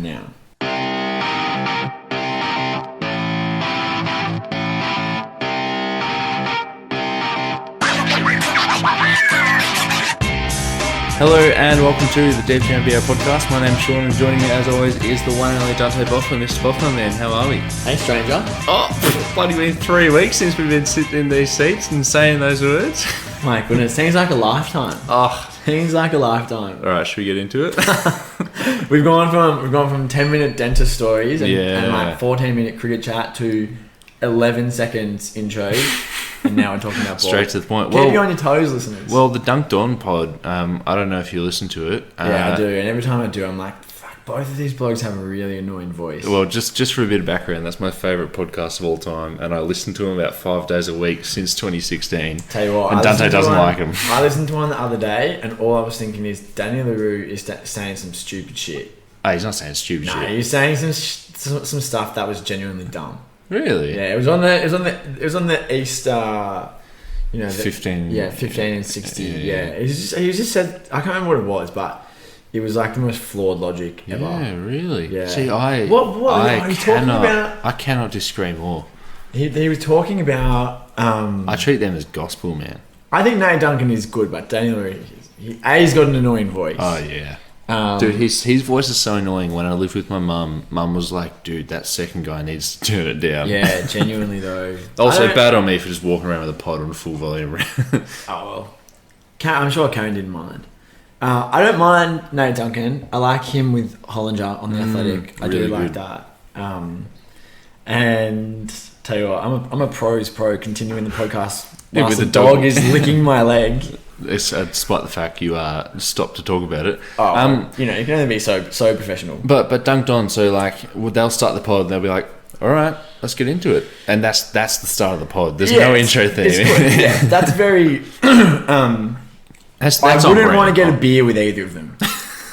now. Hello and welcome to the Deep NBA podcast. My name's Sean and joining me as always is the one and only Dante Boffman. Mr. Boffman, man, how are we? Hey, stranger. Oh, bloody been 3 weeks since we've been sitting in these seats and saying those words. My goodness, seems like a lifetime. Oh, Seems like a lifetime. all right, should we get into it? We've gone from 10-minute dentist stories and Yeah. 14-minute cricket chat to 11 seconds intro, and now we're talking about ball. Straight to the point. Keep you on your toes, listeners. Well, the Dunked On pod, I don't know if you listen to it. Yeah, I do, and every time I do, I'm like, fuck, both of these blokes have a really annoying voice. Well, just for a bit of background, that's my favourite podcast of all time, and I listen to them about 5 days a week since 2016. Tell you what, and Dante doesn't like them. I listened to one the other day, and all I was thinking is Daniel LaRue is saying some stupid shit. Oh, he's not saying stupid shit. He's saying some stuff that was genuinely dumb. Really? Yeah, it was on the Easter, 15. Yeah, 15 and 60. Yeah. Yeah. He just said, I can't remember what it was, but it was like the most flawed logic ever. Yeah, really. Yeah. See, I cannot disagree more. He was talking about. I treat them as gospel, man. I think Nate Duncan is good, but Daniel, he's got an annoying voice. Oh yeah. Dude, his voice is so annoying. When I lived with my mum was like, dude, that second guy needs to turn it down. Yeah, genuinely though. Also, bad on me for just walking around with a pod on full volume. Oh well. I'm sure Karen didn't mind. I don't mind Nate Duncan. I like him with Hollinger on the Athletic. I really do like good. that. And tell you what, I'm a pro's pro continuing the podcast. Yeah, Whilst with the the dog. dog is licking my leg. It's, despite the fact you stopped to talk about it. Oh, you can only be so professional. But Dunked On, so like, they'll start the pod and they'll be like, all right, let's get into it. And that's the start of the pod. There's no intro theme. Yeah, that's very... That's I on wouldn't brand. want to get a beer with either of them.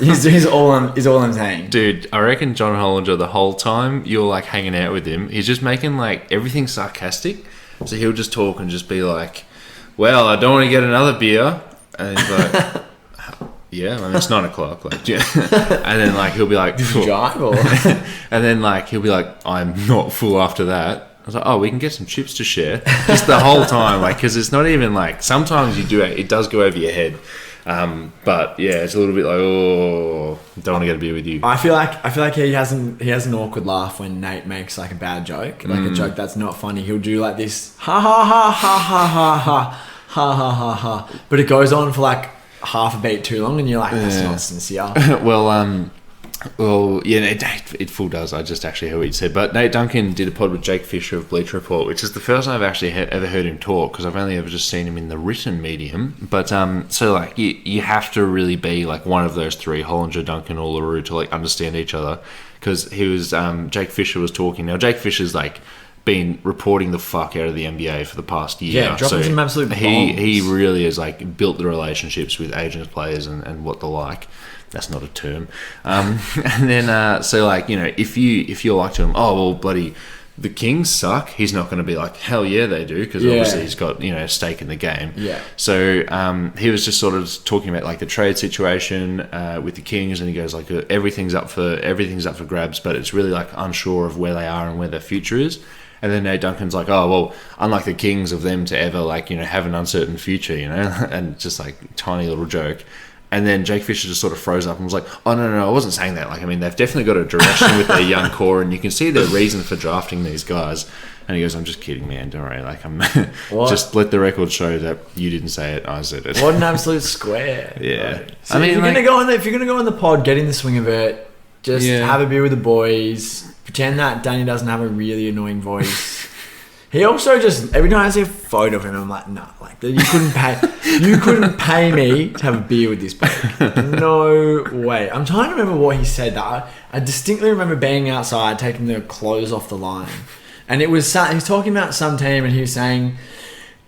is all I'm saying. Dude, I reckon John Hollinger, the whole time you're like hanging out with him, he's just making like everything sarcastic. So he'll just talk and just be like, well, I don't want to get another beer. And he's like, yeah, I mean, it's 9 o'clock. Like, yeah. And then like he'll be like, Did you drive or? and then like he'll be like, I'm not full after that. I was like, oh, we can get some chips to share. Just the whole time, like, because it's not even like, sometimes you do it does go over your head. But yeah, it's a little bit like, oh, don't want to get a beer with you. I feel like he has an awkward laugh when Nate makes like a bad joke, like a joke that's not funny. He'll do like this ha ha ha ha ha ha ha ha ha ha ha, but it goes on for like half a beat too long, and you're like, that's not sincere. Well, yeah, it full does. I just actually heard what you said. But Nate Duncan did a pod with Jake Fisher of Bleacher Report, which is the first time I've actually ever heard him talk, because I've only ever just seen him in the written medium. But so like you have to really be like one of those three, Hollinger, Duncan, or LaRue, to like understand each other. Because he was Jake Fisher was talking. Now Jake Fisher's like been reporting the fuck out of the NBA for the past year. Yeah, dropping some absolute bombs. He really has like built the relationships with agents, players, and what the like. That's not a term. And then, so like, if you're like to him, oh, well, bloody, the Kings suck, he's not going to be like, hell yeah, they do, because obviously he's got, a stake in the game. Yeah. So he was just sort of talking about like the trade situation with the Kings, and he goes like, everything's up for grabs, but it's really like unsure of where they are and where their future is. And then Nate Duncan's like, oh, well, unlike the Kings of them to ever like, have an uncertain future, and just like tiny little joke. And then Jake Fisher just sort of froze up and was like, oh, no, I wasn't saying that. Like, I mean, they've definitely got a direction with their young core, and you can see their reason for drafting these guys. And he goes, I'm just kidding, man. Don't worry. Like, I'm just let the record show that you didn't say it, I said it. What an absolute square. Yeah. Right. So if you're gonna go on the pod, get in the swing of it. Just have a beer with the boys. Pretend that Danny doesn't have a really annoying voice. He also just, every time I see a photo of him, I'm like, nah, like, you couldn't pay me to have a beer with this bloke. No way. I'm trying to remember what he said. I distinctly remember being outside, taking the clothes off the line. And it was, he was talking about some team, and he was saying,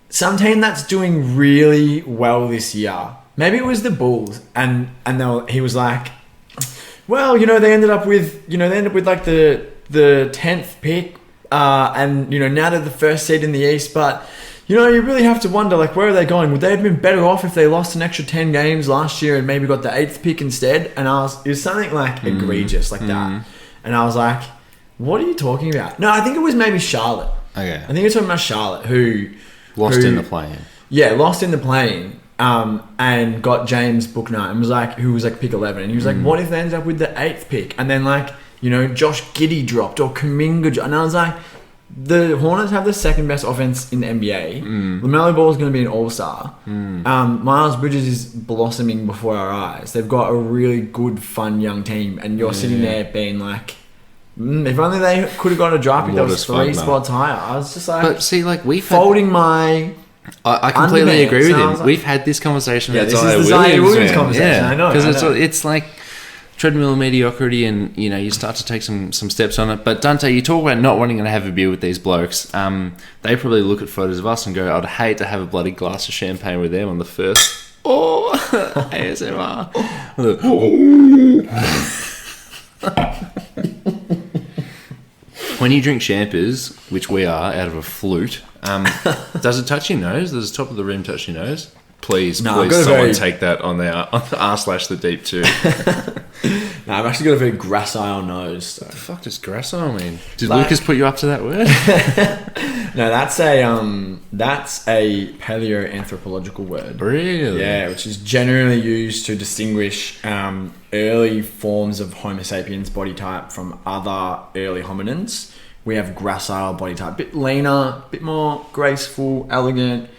some team that's doing really well this year. Maybe it was the Bulls. And he was like, well, they ended up with like the 10th pick. And now they're the first seed in the East, but you know, you really have to wonder, like, where are they going? Would they have been better off if they lost an extra 10 games last year and maybe got the 8th pick instead? And it was something like egregious like that. And I was like, what are you talking about? No, I think it was maybe Charlotte. Okay. I think you're talking about Charlotte, who lost in the play-in. Yeah, lost in the play-in. And got James Bouknight and who was like pick 11, and he was like, what if they ended up with the 8th pick? And then, like, you know, Josh Giddey dropped or Kuminga, and I was like, the Hornets have the second best offense in the NBA. LaMelo Ball is going to be an all-star. Miles Bridges is blossoming before our eyes. They've got a really good, fun young team, and you're sitting there being like, if only they could have got a draft pick that was 3 spots higher. I was just like, but see, like, we've folding my. I completely agree with him. Like, we've had this conversation about Zion Williams conversation. I know. It's like treadmill of mediocrity, and you know, you start to take some steps on it. But Dante, you talk about not wanting to have a beer with these blokes. They probably look at photos of us and go, "I'd hate to have a bloody glass of champagne with them on the first." ASMR. When you drink champers, which we are, out of a flute, does it touch your nose? Does the top of the rim touch your nose? Please someone take that on the r/the deep too. No, I've actually got a very gracile nose. So. What the fuck does gracile mean? Did Lucas put you up to that word? No, that's a paleoanthropological word. Really? Yeah, which is generally used to distinguish early forms of Homo sapiens body type from other early hominins. We have gracile body type, a bit leaner, a bit more graceful, elegant,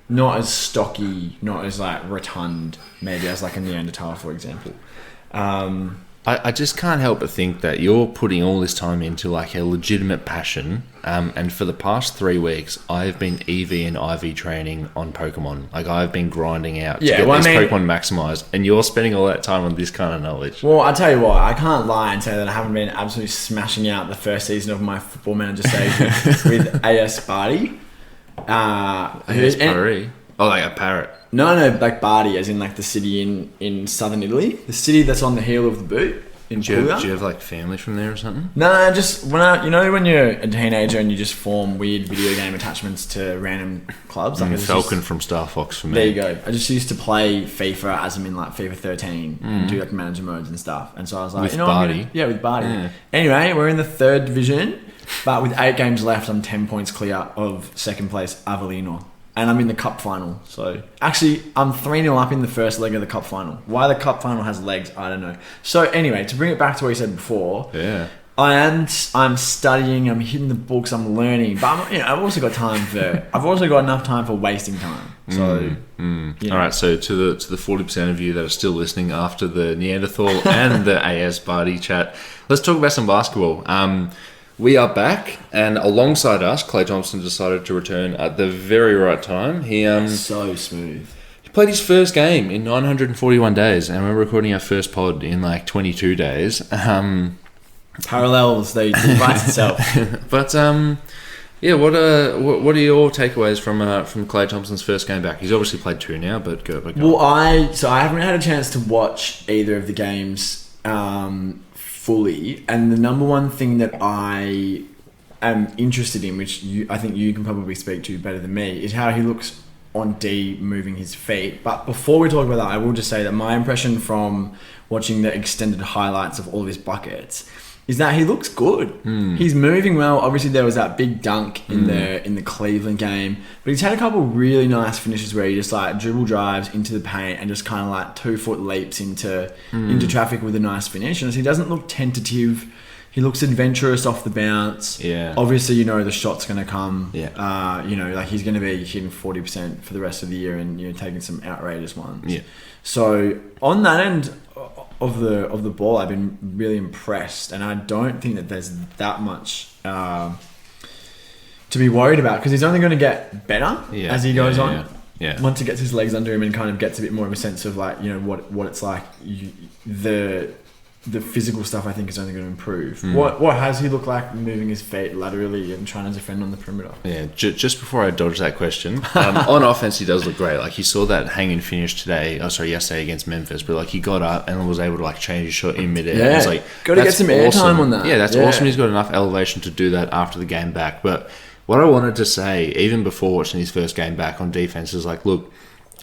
not as stocky, not as like rotund, maybe as like a Neanderthal, for example. I just can't help but think that you're putting all this time into like a legitimate passion, and for the past 3 weeks I've been EV and IV training on Pokemon. Like, I've been grinding out to get these Pokemon maximized, and you're spending all that time on this kind of knowledge. Well, I tell you what, I can't lie and say that I haven't been absolutely smashing out the first season of my Football Manager stage with AS Barty. AS Barty? Oh, like a parrot. No, like Bardi, as in like the city in southern Italy. The city that's on the heel of the boot in Puglia. Do you have like family from there or something? No, just when you're a teenager and you just form weird video game attachments to random clubs. Like Falcon from Star Fox for me. There you go. I just used to play FIFA as I'm in like FIFA 13 and do like manager modes and stuff. And so I was like, with Bardi. With Bardi. Yeah. Anyway, we're in the 3rd division, but with 8 games left, I'm 10 points clear of second place Avellino. And I'm in the cup final. So, actually, I'm 3-0 up in the first leg of the cup final. Why the cup final has legs, I don't know. So, anyway, to bring it back to what you said before. Yeah. I'm studying, I'm hitting the books, I'm learning. But, I've also got enough time for wasting time. So, All right, so to the 40% of you that are still listening after the Neanderthal and the AS Barty chat, let's talk about some basketball. We are back, and alongside us, Klay Thompson decided to return at the very right time. He so smooth. He played his first game in 941 days, and we're recording our first pod in like 22 days. Parallels, they invite itself. But yeah, what are your takeaways from Klay Thompson's first game back? He's obviously played 2 now, but go. Well, I haven't had a chance to watch either of the games. Fully, and the number one thing that I am interested in, which I think you can probably speak to better than me, is how he looks on D moving his feet. But before we talk about that, I will just say that my impression from watching the extended highlights of all of his buckets is that he looks good. He's moving well. Obviously, there was that big dunk in the Cleveland game, but he's had a couple really nice finishes where he just like dribble drives into the paint and just kind of like 2-foot leaps into traffic with a nice finish. And he doesn't look tentative. He looks adventurous off the bounce. Yeah. Obviously, the shot's going to come. Yeah. Like he's going to be hitting 40% for the rest of the year and taking some outrageous ones. Yeah. So on that end of the ball, I've been really impressed, and I don't think that there's that much to be worried about, because he's only going to get better as he goes on. Yeah. Once he gets his legs under him and kind of gets a bit more of a sense of like what it's like, the physical stuff, I think, is only going to improve. What has he looked like moving his feet laterally and trying to defend on the perimeter? Yeah, just before I dodge that question, on offense he does look great. Like, you saw that hang and finish yesterday against Memphis, but like he got up and was able to like change his shot in midair. Yeah, it's like, got to get some airtime on that. Yeah, that's awesome. He's got enough elevation to do that after the game back. But what I wanted to say, even before watching his first game back on defense, is like, look,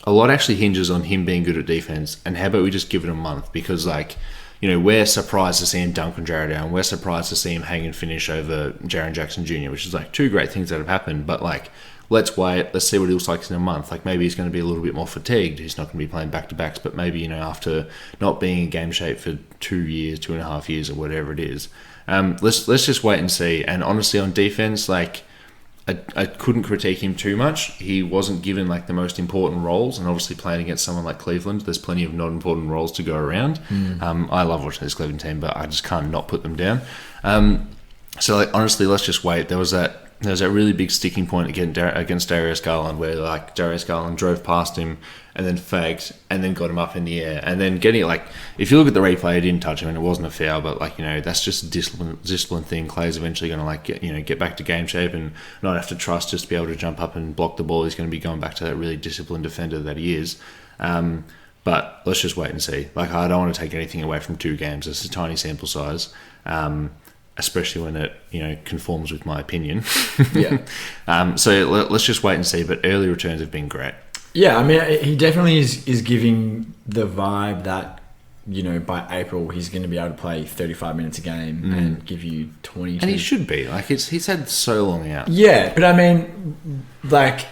a lot actually hinges on him being good at defense, and how about we just give it a month? Because, like, you know, we're surprised to see him dunk on Jared Allen. We're surprised to see him hang and finish over Jaren Jackson Jr., which is like two great things that have happened. But, like, let's wait. Let's see what he looks like in a month. Like, maybe he's going to be a little bit more fatigued. He's not going to be playing back-to-backs, but maybe, you know, after not being in game shape for 2 years, 2.5 years, or whatever it is. Let's just wait and see. And honestly, on defense, like, I couldn't critique him too much. He wasn't given like the most important roles, and obviously playing against someone like Cleveland, there's plenty of not important roles to go around. I love watching this Cleveland team, but I just can't not put them down. So like, honestly, let's just wait. There was that really big sticking point against Darius Garland, where like Darius Garland drove past him and then faked and then got him up in the air, and then getting it, like, if you look at the replay, he didn't touch him and it wasn't a foul, but like, you know, that's just a discipline thing. Clay's eventually going to like get back to game shape and not have to trust just to be able to jump up and block the ball. He's going to be going back to that really disciplined defender that he is. But let's just wait and see. Like, I don't want to take anything away from 2 games. It's a tiny sample size. Especially when it, you know, conforms with my opinion. Yeah. So let's just wait and see. But early returns have been great. Yeah, I mean, he definitely is giving the vibe that, you know, by April he's going to be able to play 35 minutes a game and give you 20. And he should be. Like, he's had so long out. Yeah, but I mean, like,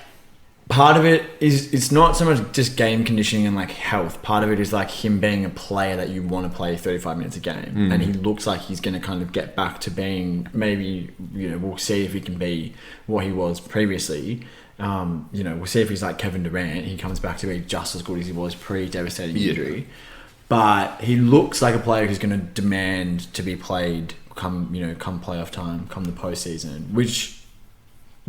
part of it is, it's not so much just game conditioning and like health. Part of it is like him being a player that you want to play 35 minutes a game. And he looks like he's going to kind of get back to being, maybe, you know, we'll see if he can be what he was previously. You know, we'll see if he's like Kevin Durant. He comes back to be just as good as he was pre-devastating injury. But he looks like a player who's going to demand to be played come playoff time, come the postseason, which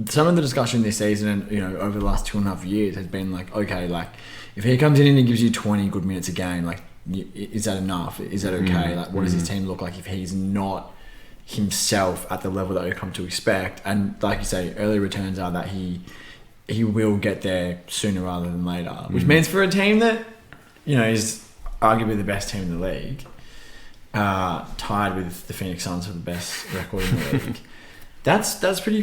some of the discussion this season and, you know, over the last 2.5 years has been like, okay, like, if he comes in and he gives you 20 good minutes a game, like, is that enough? Is that okay? Like, what does his team look like if he's not himself at the level that we come to expect? And like you say, early returns are that he will get there sooner rather than later, which means for a team that, you know, is arguably the best team in the league, tied with the Phoenix Suns for the best record in the league, that's pretty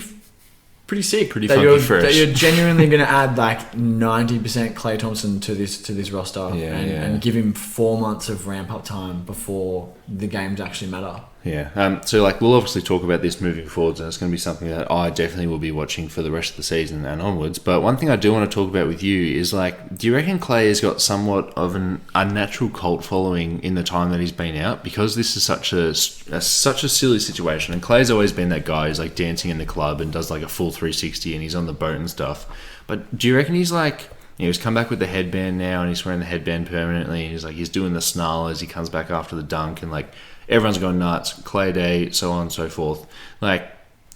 sick. Pretty funky fresh. That you're genuinely going to add like 90% Klay Thompson to this roster and give him 4 months of ramp up time before the games actually matter. Yeah. So like, we'll obviously talk about this moving forwards, and it's going to be something that I definitely will be watching for the rest of the season and onwards. But one thing I do want to talk about with you is like, do you reckon Klay has got somewhat of an unnatural cult following in the time that he's been out? Because this is such a silly situation, and Klay's always been that guy who's like dancing in the club and does like a full 360 and he's on the boat and stuff. But do you reckon he's like, you know, he's come back with the headband now and he's wearing the headband permanently, and he's doing the snarl as he comes back after the dunk, and like, everyone's going nuts, Klay Day, so on and so forth. Like,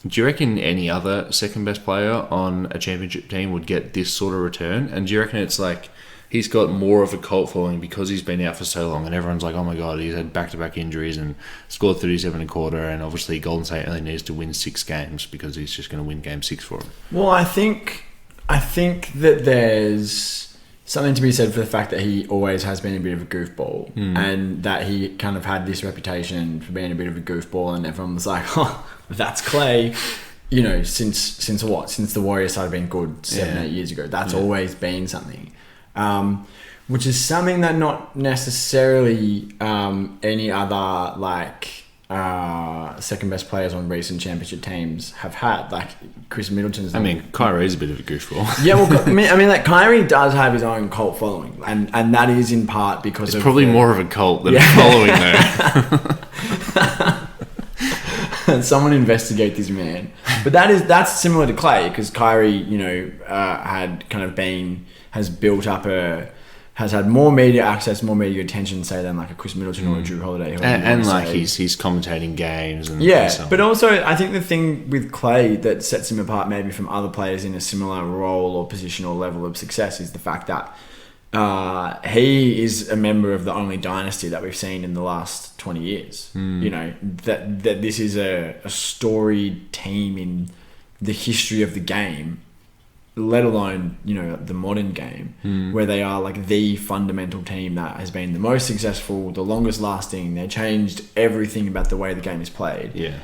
do you reckon any other second best player on a championship team would get this sort of return? And do you reckon it's like he's got more of a cult following because he's been out for so long and everyone's like, oh my God, he's had back-to-back injuries and scored 37 a quarter, and obviously Golden State only needs to win 6 games because he's just going to win game 6 for him? Well, I think that there's something to be said for the fact that he always has been a bit of a goofball, and that he kind of had this reputation for being a bit of a goofball, and everyone was like, oh, that's Klay, you know, since the Warriors started being good 7-8 years ago. That's always been something, which is something that not necessarily any other like second best players on recent championship teams have had. Like Chris Middleton's. I mean, Kyrie's a bit of a goofball. Yeah, well, I mean, like Kyrie does have his own cult following, and that is in part because it's probably more of a cult than a following, though. Someone investigate this man. But that's similar to Klay, because Kyrie, you know, has had more media access, more media attention, say, than like a Chris Middleton or a Drew Holiday. And like he's commentating games. And but also I think the thing with Klay that sets him apart maybe from other players in a similar role or position or level of success is the fact that he is a member of the only dynasty that we've seen in the last 20 years. You know, that this is a storied team in the history of the game, let alone, you know, the modern game, where they are like the fundamental team that has been the most successful, the longest lasting. They changed everything about the way the game is played. Yeah.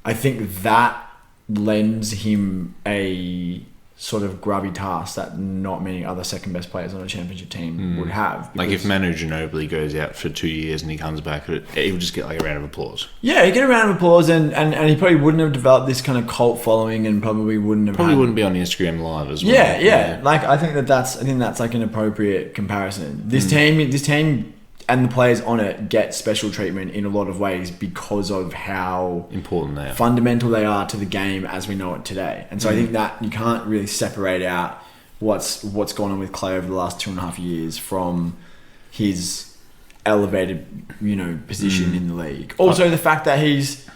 I think that lends him a sort of grubby task that not many other second best players on a championship team would have. Like if Manu Ginobili goes out for 2 years and he comes back, he would just get like a round of applause. Yeah, he'd get a round of applause, and he probably wouldn't have developed this kind of cult following, and probably wouldn't have wouldn't be on Instagram Live as well. Yeah. Like I think that's like an appropriate comparison. This team and the players on it get special treatment in a lot of ways because of how important they are, fundamental they are to the game as we know it today. And so I think that you can't really separate out what's gone on with Klay over the last 2.5 years from his elevated, position in the league. Also, the fact that he's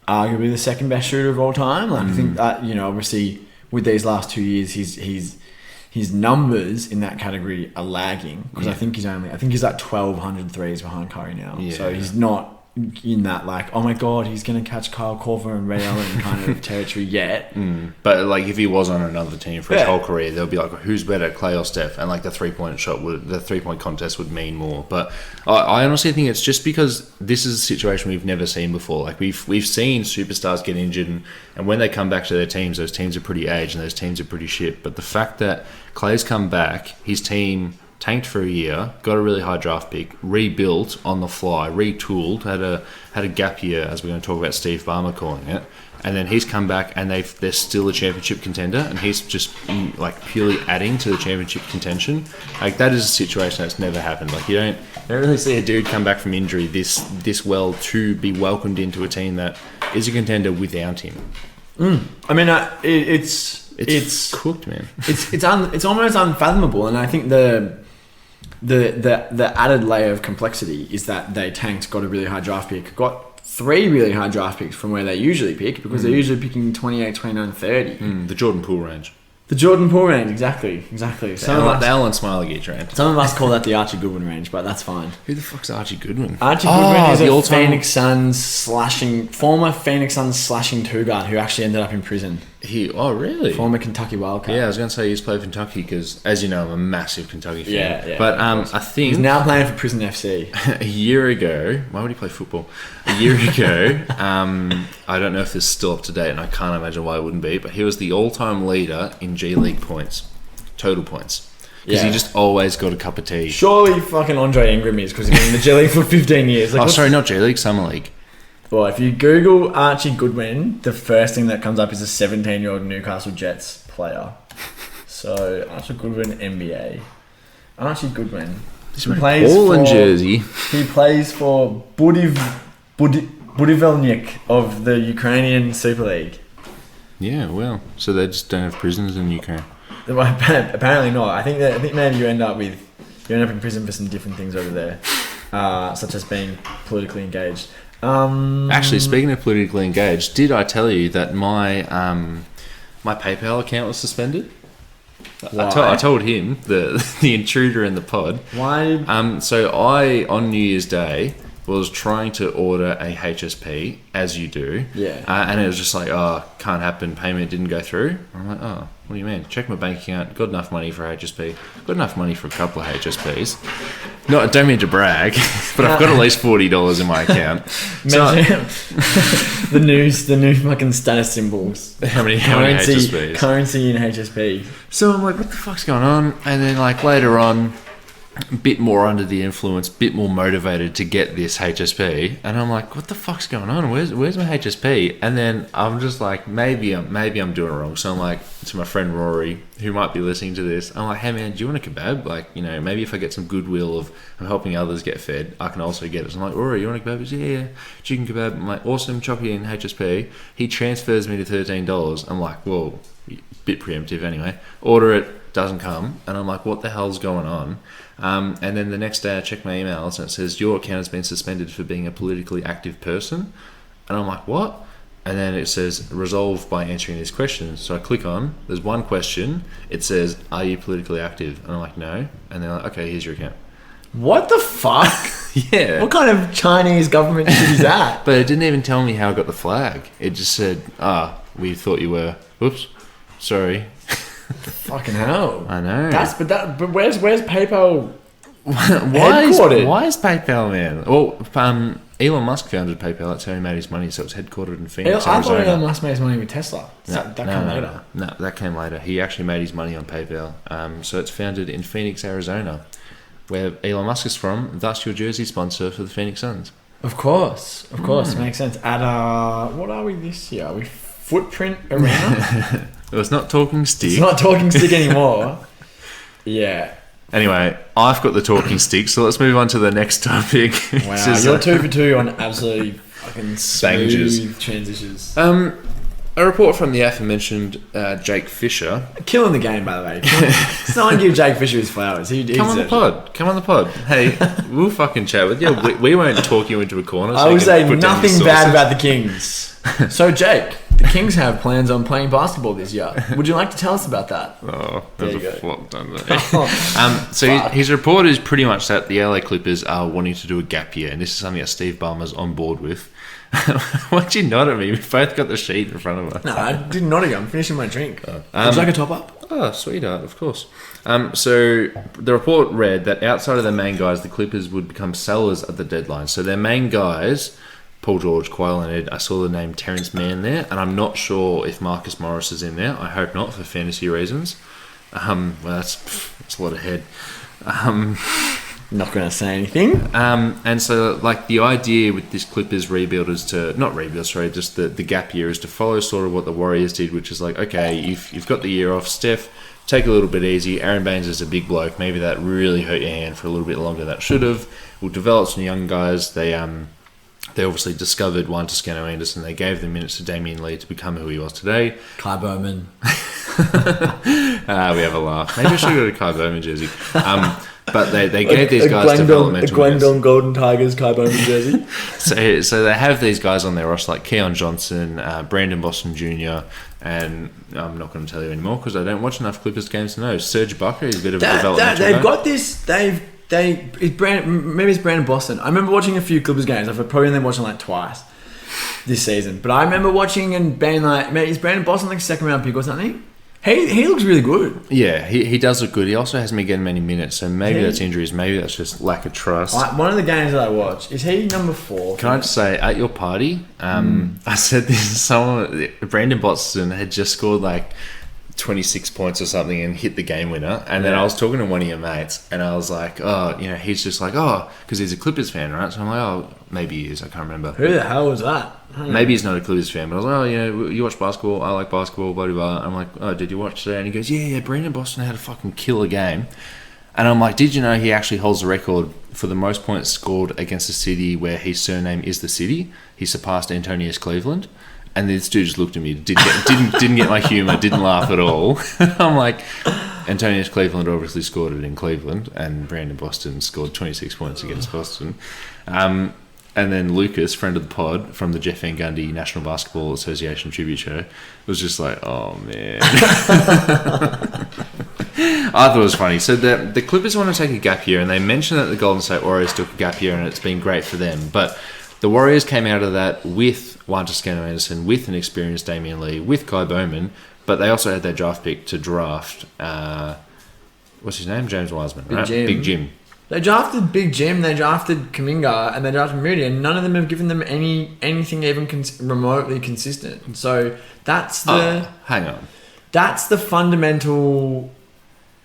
arguably the second best shooter of all time. Like I think that obviously with these last 2 years, his numbers in that category are lagging because I think he's like 1,200 threes behind Curry now. Yeah. So he's not in that like, oh my god, he's going to catch Kyle Korver and Ray Allen kind of territory yet. But like if he was on another team for his whole career, they'll be like, who's better, Klay or Steph? And like the 3-point contest would mean more. But I honestly think it's just because this is a situation we've never seen before. Like we've seen superstars get injured, and when they come back to their teams, those teams are pretty aged and those teams are pretty shit. But the fact that Klay's come back, his team tanked for a year, got a really high draft pick, rebuilt on the fly, retooled, had a gap year, as we're going to talk about Steve Ballmer calling it, and then he's come back and they're still a championship contender, and he's just like purely adding to the championship contention. Like that is a situation that's never happened. Like you don't really see a dude come back from injury this well to be welcomed into a team that is a contender without him. I mean, it's cooked, man. It's almost unfathomable, and I think the added layer of complexity is that they tanked, got a really high draft pick, got 3 really high draft picks from where they usually pick because they're usually picking 28, 29, 30. The Jordan Poole range. The Jordan Poole range, exactly. The Alan Smiley range. Some of us call that the Archie Goodwin range, but that's fine. Who the fuck's Archie Goodwin? Archie Goodwin is a Phoenix Suns former Phoenix Suns slashing 2-guard who actually ended up in prison. Oh, really? Former Kentucky Wildcat. Yeah, I was going to say he's played for Kentucky because, as you know, I'm a massive Kentucky fan. Yeah. But I think... He's now playing for Prison FC. A year ago... Why would he play football? A year ago, I don't know if this is still up to date, and I can't imagine why it wouldn't be, but he was the all-time leader in G League points. Total points. Because he just always got a cup of tea. Surely fucking Andre Ingram is because he's been in the G League for 15 years. Like, not G League, Summer League. Well, if you Google Archie Goodwin, the first thing that comes up is a 17-year-old Newcastle Jets player. So, Archie Goodwin, NBA. Archie Goodwin. He's wearing ball and jersey. He plays for Budivelnyk of the Ukrainian Super League. Yeah, well, so they just don't have prisons in Ukraine. Apparently not. I think maybe you end up in prison for some different things over there, such as being politically engaged. Actually, speaking of politically engaged, did I tell you that my PayPal account was suspended? I told him, the intruder in the pod. Why? So I, on New Year's Day, was trying to order a HSP, as you do. Yeah. And it was just like, can't happen, payment didn't go through. I'm like, what do you mean? Check my bank account, got enough money for HSP, got enough money for a couple of HSPs. No, I don't mean to brag, but I've got at least $40 in my account. The new fucking status symbols. How many HSPs? Currency in HSP. So I'm like, what the fuck's going on? And then like later on, a bit more under the influence, bit more motivated to get this HSP, and I'm like, what the fuck's going on? Where's my HSP? And then I'm just like, maybe I'm doing it wrong. So I'm like to my friend Rory, who might be listening to this, I'm like, hey man, do you want a kebab? Like, maybe if I get some goodwill of I'm helping others get fed, I can also get it. So I'm like, Rory, you want a kebab? He's yeah, chicken kebab. I'm like, awesome, chop it in HSP. He transfers me to $13. I'm like, whoa, bit preemptive anyway. Order it, doesn't come, and I'm like, what the hell's going on? And then the next day I check my emails and it says your account has been suspended for being a politically active person, and I'm like, what? And then it says resolve by answering these questions. So I click on, there's one question, it says, are you politically active? And I'm like, no. And they're like, okay, here's your account. What the fuck? Yeah. What kind of Chinese government shit is that? But it didn't even tell me how I got the flag. It just said, we thought you were, whoops, sorry. Fucking hell! I know. But where's PayPal? Why is PayPal, man? Well, Elon Musk founded PayPal. That's how he made his money. So it's headquartered in Phoenix, I Arizona. thought Elon Musk made his money with Tesla. That came later. No, that came later. He actually made his money on PayPal. So it's founded in Phoenix, Arizona, where Elon Musk is from. Thus, your jersey sponsor for the Phoenix Suns. Of course, makes sense. At what are we this year? Are we Footprint Arena? It's not Talking Stick. It's not Talking Stick anymore. Yeah. Anyway, I've got the talking stick, so let's move on to the next topic. Wow, you're 2 for 2 on absolutely fucking smooth transitions. A report from the aforementioned Jake Fisher. Killing the game, by the way. Someone give Jake Fisher his flowers. Come on the pod. Hey, we'll fucking chat with you. We won't talk you into a corner. So I will say nothing bad about the Kings. So, Jake, the Kings have plans on playing basketball this year. Would you like to tell us about that? Oh, there's a flop done there. His report is pretty much that the LA Clippers are wanting to do a gap year, and this is something that Steve Ballmer's on board with. Why'd you nod at me? We've both got the sheet in front of us. No, I didn't nod at you. I'm finishing my drink. Would you like a top up? Oh, sweetheart, of course. So the report read that outside of their main guys, the Clippers would become sellers at the deadline. So their main guys, Paul George, Kawhi Leonard, I saw the name Terrence Mann there, and I'm not sure if Marcus Morris is in there. I hope not, for fantasy reasons. Well, that's a lot of head. Not going to say anything. And so, like, the idea with this Clippers rebuild is to, not rebuild, sorry, just the gap year is to follow sort of what the Warriors did, which is like, okay, you've got the year off. Steph, take a little bit easy. Aaron Baines is a big bloke. Maybe that really hurt your hand for a little bit longer than that should have. We'll develop some young guys. They obviously discovered Juan Toscano Anderson. They gave the minutes to Damian Lee to become who he was today. Kai Bowman. We have a laugh. Maybe I should go to Kai Bowman jersey. But they gave these guys developmental minutes. Glendon Golden Tigers Kai Bowman jersey. So they have these guys on their roster like Keon Johnson, Brandon Boston Jr., and I'm not going to tell you anymore because I don't watch enough Clippers games to know. Serge Ibaka is a bit of a developmental. They've got this. Maybe it's Brandon Boston. I remember watching a few Clippers games. I've probably only watched them like twice this season. But I remember watching and being like, man, is Brandon Boston like a second round pick or something? He looks really good. Yeah, he does look good. He also hasn't been getting many minutes, so maybe that's injuries, maybe that's just lack of trust. One of the games that I watch, is he number 4? Can I just say, at your party, I said this, Brandon Boston had just scored like 26 points or something and hit the game winner, and then I was talking to one of your mates and I was like, he's just like, because he's a Clippers fan, right? So I'm like, maybe he is, I can't remember. Who the hell was that? Maybe he's not a Clippers fan, but I was like, you watch basketball, I like basketball, blah, blah, blah. I'm like, oh, did you watch today? And he goes, yeah, Brandon Boston had a fucking killer game. And I'm like, did you know he actually holds the record for the most points scored against a city where his surname is the city? He surpassed Antonius Cleveland. And this dude just looked at me, didn't get my humour, didn't laugh at all. I'm like, Antonius Cleveland obviously scored it in Cleveland, and Brandon Boston scored 26 points against Boston. And then Lucas, friend of the pod, from the Jeff Van Gundy National Basketball Association tribute show, was just like, oh, man. I thought it was funny. So the Clippers want to take a gap year, and they mentioned that the Golden State Warriors took a gap year, and it's been great for them. But the Warriors came out of that with Juan Toscano Anderson, with an experienced Damian Lee, with Kai Bowman, but they also had their draft pick to draft, what's his name? James Wiseman, right? Big Jim. They drafted Big Jim, they drafted Kuminga, and they drafted Moody, and none of them have given them anything even remotely consistent. So that's the... hang on. That's the fundamental,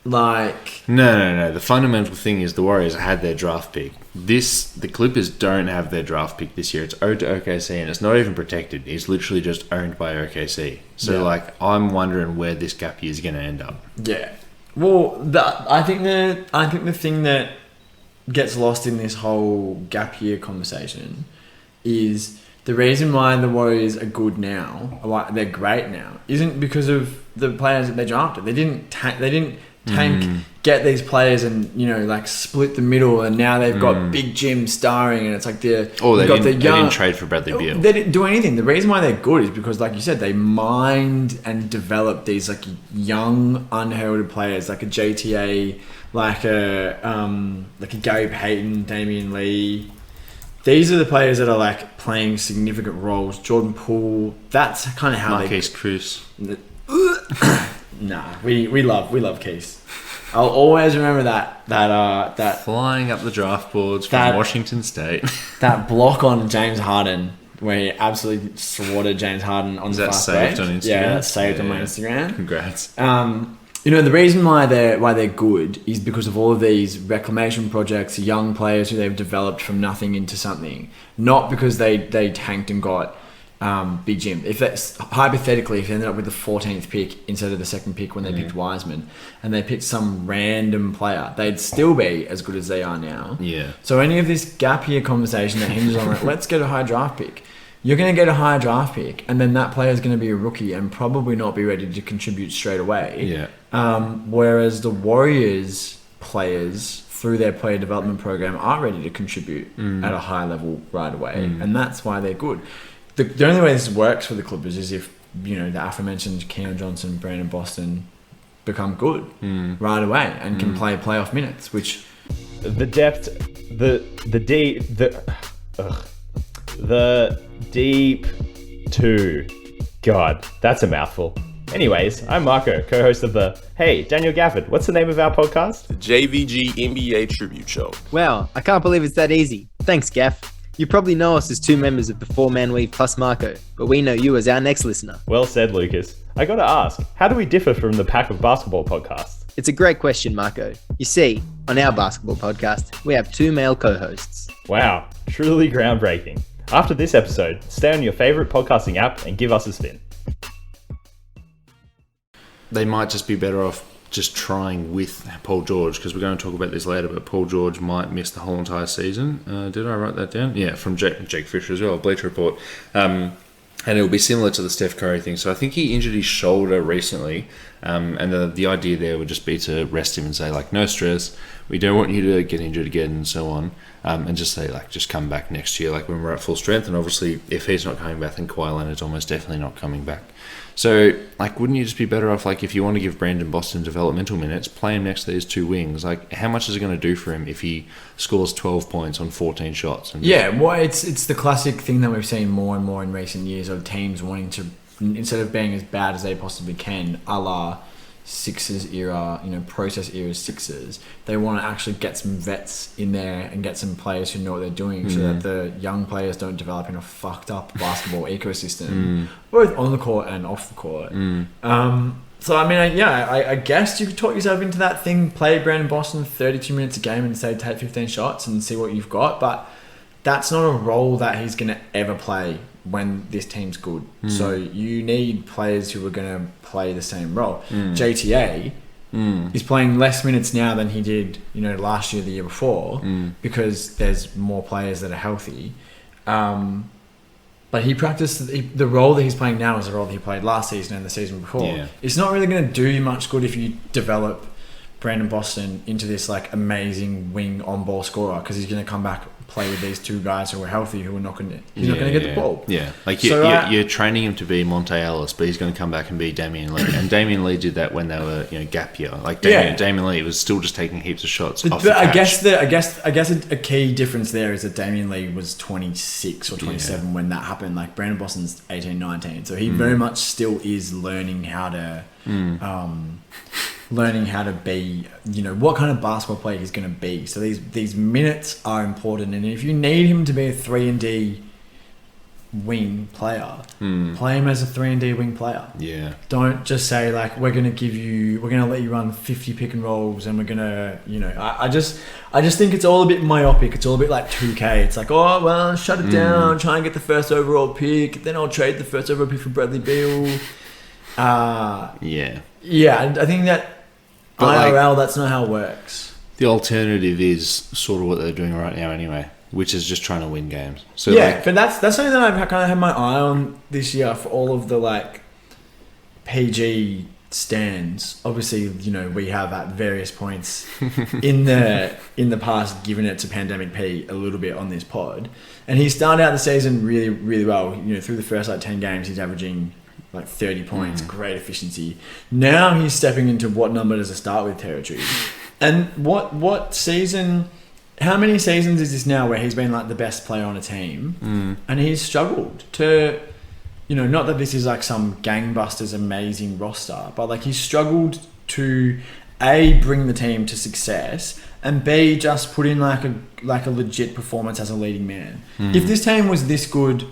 like... No. The fundamental thing is the Warriors had their draft pick. The Clippers don't have their draft pick this year. It's owed to OKC, and it's not even protected. It's literally just owned by OKC. So, I'm wondering where this gap year is going to end up. Yeah. Well, I think the thing that gets lost in this whole gap year conversation is the reason why the Warriors are good now, or why they're great now, isn't because of the players that they drafted. They didn't get these players and split the middle, and now they've got Big Jim starring, and it's like they didn't trade for Bradley Beal. They didn't do anything. The reason why they're good is because, like you said, they mined and developed these like young, unheralded players, like a JTA, like a Gary Payton, Damian Lee. These are the players that are like playing significant roles. Jordan Poole. That's kind of how Marquise Cruz. Nah, we love Keith. I'll always remember that flying up the draft boards from Washington State. That block on James Harden where he absolutely slaughtered James Harden on the fast break. On Instagram? Yeah, that's saved on my Instagram. Congrats. The reason why they're good is because of all of these reclamation projects, young players who they've developed from nothing into something. Not because they tanked and got Big Jim. If that's hypothetically, if they ended up with the 14th pick instead of the second pick when they picked Wiseman, and they picked some random player, they'd still be as good as they are now. Yeah. So any of this gap year conversation that hinges on let's get a high draft pick. You're going to get a high draft pick, and then that player is going to be a rookie and probably not be ready to contribute straight away. Yeah. Whereas the Warriors players, through their player development program, are ready to contribute at a high level right away, and that's why they're good. The only way this works for the Clippers is if the aforementioned Keon Johnson, Brandon Boston become good right away and can play playoff minutes, which the depth, the deep two. God, that's a mouthful. Anyways, I'm Marco, co-host of the Hey, Daniel Gafford, what's the name of our podcast? The JVG NBA Tribute Show. Wow, I can't believe it's that easy. Thanks, Gaff. You probably know us as two members of the four-man weave plus Marco, but we know you as our next listener. Well said, Lucas. I gotta ask, how do we differ from the pack of basketball podcasts? It's a great question, Marco. You see, on our basketball podcast, we have two male co-hosts. Wow, truly groundbreaking. After this episode, stay on your favourite podcasting app and give us a spin. They might just be better off just trying with Paul George, because we're going to talk about this later, but Paul George might miss the whole entire season. Did I write that down? Yeah, from Jake Fisher as well, Bleacher Report. And it'll be similar to the Steph Curry thing. So I think he injured his shoulder recently, and the idea there would just be to rest him and say, no stress, we don't want you to get injured again and so on, and just say, just come back next year, when we're at full strength. And obviously, if he's not coming back, then Kawhi Leonard's almost definitely not coming back. So, wouldn't you just be better off, if you want to give Brandon Boston developmental minutes, play him next to these two wings? How much is it going to do for him if he scores 12 points on 14 shots? It's the classic thing that we've seen more and more in recent years of teams wanting to, instead of being as bad as they possibly can, a la Sixers era, process era Sixers, they want to actually get some vets in there and get some players who know what they're doing, so that the young players don't develop in a fucked up basketball ecosystem, both on the court and off the court. So I guess you could talk yourself into that thing, play Brandon Boston 32 minutes a game and say take 15 shots and see what you've got, but that's not a role that he's going to ever play when this team's good. So you need players who are going to play the same role. JTA is playing less minutes now than he did, last year, the year before, because there's more players that are healthy. But he practiced the role that he's playing now is the role that he played last season and the season before. Yeah. It's not really going to do you much good if you develop Brandon Boston into this amazing wing on-ball scorer, because he's going to come back, play with these two guys who are healthy, who are not going to. He's not going to get the ball. Yeah, you're training him to be Monte Ellis, but he's going to come back and be Damian Lee. And Damian Lee did that when they were gap year. Damian Lee was still just taking heaps of shots off the catch. I guess a key difference there is that Damian Lee was 26 or 27 when that happened. Brandon Boston's 18, 19, so he very much still is learning how to. Learning how to be, what kind of basketball player he's going to be. So these minutes are important, and if you need him to be a 3-and-D wing player, play him as a 3-and-D wing player. Yeah. Don't just say we're going to let you run 50 pick and rolls, and we're going to, I just think it's all a bit myopic. It's all a bit like 2K. It's shut it down, try and get the first overall pick, then I'll trade the first overall pick for Bradley Beal. Yeah, I think that IRL, that's not how it works. The alternative is sort of what they're doing right now anyway, which is just trying to win games. So but that's something that I've kind of had my eye on this year for all of the PG stands. Obviously, we have at various points in the past given it to Pandemic P a little bit on this pod, and he started out the season really, really well. Through the first 10 games, he's averaging 30 points, great efficiency. Now he's stepping into what number does it start with territory. And what season, how many seasons is this now where he's been the best player on a team, and he's struggled to, not that this is some gangbusters amazing roster, but he's struggled to A, bring the team to success, and B, just put in like a legit performance as a leading man. If this team was this good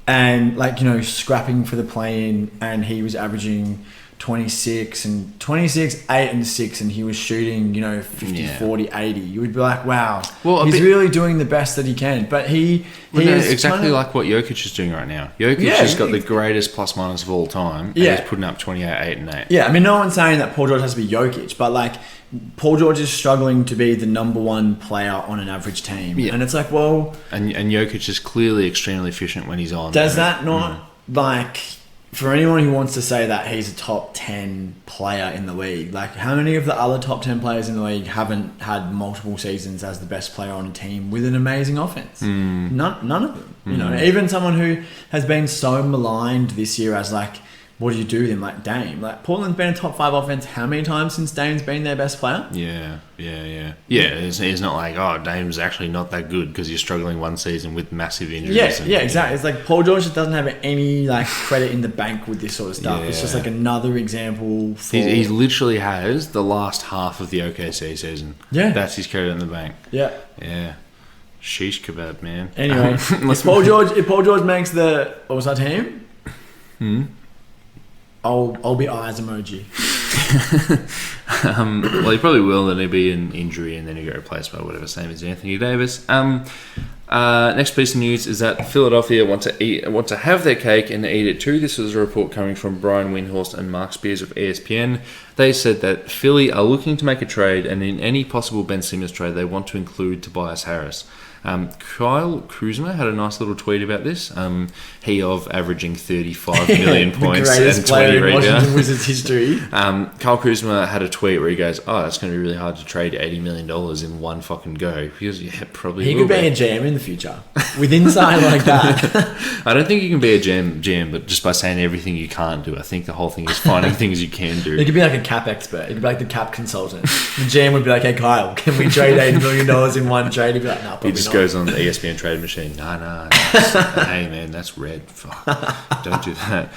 and scrapping for the play-in, and he was averaging 26, 8 and 6, and he was shooting 50, 40, 80, you would be like, wow, he's really doing the best that he can. But he is exactly like what Jokic is doing right now. Jokic has got the greatest plus minus of all time, and he's putting up 28, 8 and 8. Yeah, I mean, no one's saying that Paul George has to be Jokic, but like, Paul George is struggling to be the number one player on an average team. Yeah. And it's like, well... And Jokic is clearly extremely efficient when he's on. Does that not, for anyone who wants to say that he's a top 10 player in the league, like, how many of the other top 10 players in the league haven't had multiple seasons as the best player on a team with an amazing offense? None of them. Even someone who has been so maligned this year as like, what do you do with him? Like Dame. Like, Portland's been a top 5 offense how many times since Dame's been their best player? Yeah. It's not like, Dame's actually not that good because you're struggling one season with massive injuries. Yeah, exactly. It's like Paul George just doesn't have any credit in the bank with this sort of stuff. Yeah. It's just like another example for... He literally has the last half of the OKC season. Yeah. That's his credit in the bank. Yeah. Yeah. Sheesh kebab, man. Anyway, if Paul George makes the All-Star team... I'll be eyes emoji. Well, he probably will. Then he'll be an injury, and then he'll get replaced by whatever, same as Anthony Davis. Next piece of news is that Philadelphia want to have their cake and eat it too. This was a report coming from Brian Windhorst and Mark Spears of ESPN. They said that Philly are looking to make a trade, and in any possible Ben Simmons trade, they want to include Tobias Harris. Kyle Kuzma had a nice little tweet about this. He of averaging 35 million points and 20 rebounds. Washington Wizards history. Kyle Kuzma had a tweet where he goes, that's going to be really hard to trade $80 million in one fucking go. Because probably he could be a GM in the future with insight like that. I don't think you can be a GM, but just by saying everything you can't do. I think the whole thing is finding things you can do. He could be like a cap expert. He could be like the cap consultant. The GM would be like, hey Kyle, can we trade $80 million in one trade? He'd be like, no, probably not. Goes on the ESPN trade machine. No. Hey man, that's red. Fuck. Don't do that.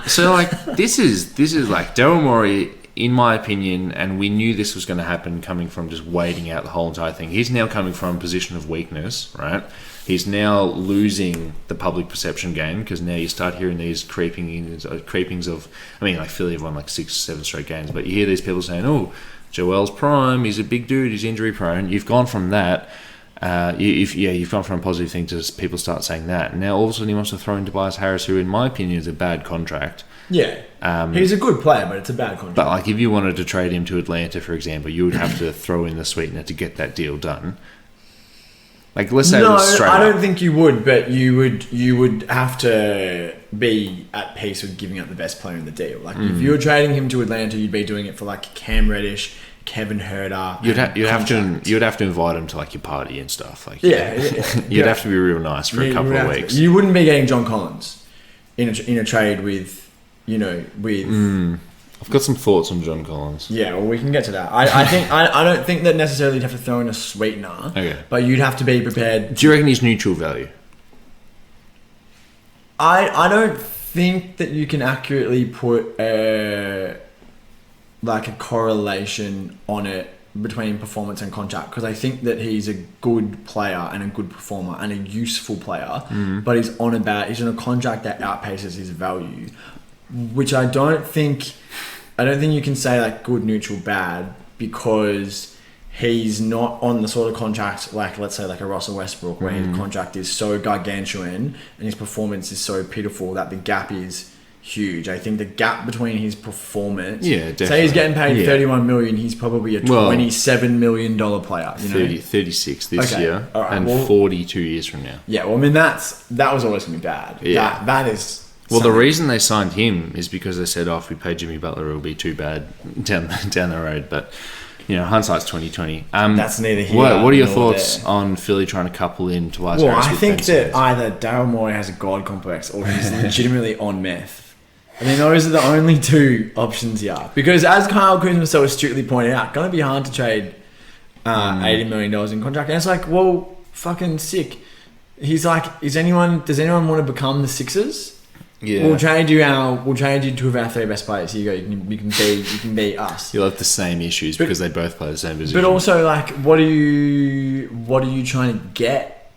So this is like Daryl Morey, in my opinion, and we knew this was going to happen coming from just waiting out the whole entire thing. He's now coming from a position of weakness, right? He's now losing the public perception game because now you start hearing these creepings of. I mean, Philly have won 6 or 7 straight games, but you hear these people saying, "Oh, Joel's prime. He's a big dude. He's injury prone." You've gone from that. You've gone from a positive thing to people start saying that. And now all of a sudden he wants to throw in Tobias Harris, who in my opinion is a bad contract. Yeah. He's a good player, but it's a bad contract. But if you wanted to trade him to Atlanta, for example, you would have to throw in the sweetener to get that deal done. Let's say I don't think you would, but you would have to be at peace with giving up the best player in the deal. If you were trading him to Atlanta, you'd be doing it for Cam Reddish, Kevin Herter. You'd have to invite him to your party and stuff. You'd have to be real nice for a couple of weeks. You wouldn't be getting John Collins in a trade with. I've got some thoughts on John Collins. Yeah, well, we can get to that. I don't think that necessarily you'd have to throw in a sweetener. Okay. But you'd have to be prepared. Do you reckon he's neutral value? I don't think that you can accurately put a correlation on it between performance and contract, because I think that he's a good player and a good performer and a useful player, but he's on a contract that outpaces his value, which I don't think you can say good, neutral, bad, because he's not on the sort of contract let's say a Russell Westbrook where his contract is so gargantuan and his performance is so pitiful that the gap is huge. I think the gap between his performance... Yeah, definitely. Say he's getting paid $31 million, he's probably a $27 million player. 36 this year, right, and 42 years from now. Yeah, well, I mean, that was always going to be bad. Yeah. That is... Well, the reason they signed him is because they said, if we pay Jimmy Butler, it'll be too bad down the road. But, hindsight's 2020. That's neither here What are your thoughts on Philly trying to couple in Tobias Harris? I think that either Daryl Morey has a god complex or he's legitimately on meth. I mean, those are the only two options here. Because as Kyle Kuzma so astutely pointed out, going to be hard to trade $80 million in contract. And it's fucking sick. He's does anyone want to become the Sixers? Yeah. We'll trade you two of our 3 best players. Here you go. You can be us. You'll have the same issues because they both play the same position. But also, like, what are you trying to get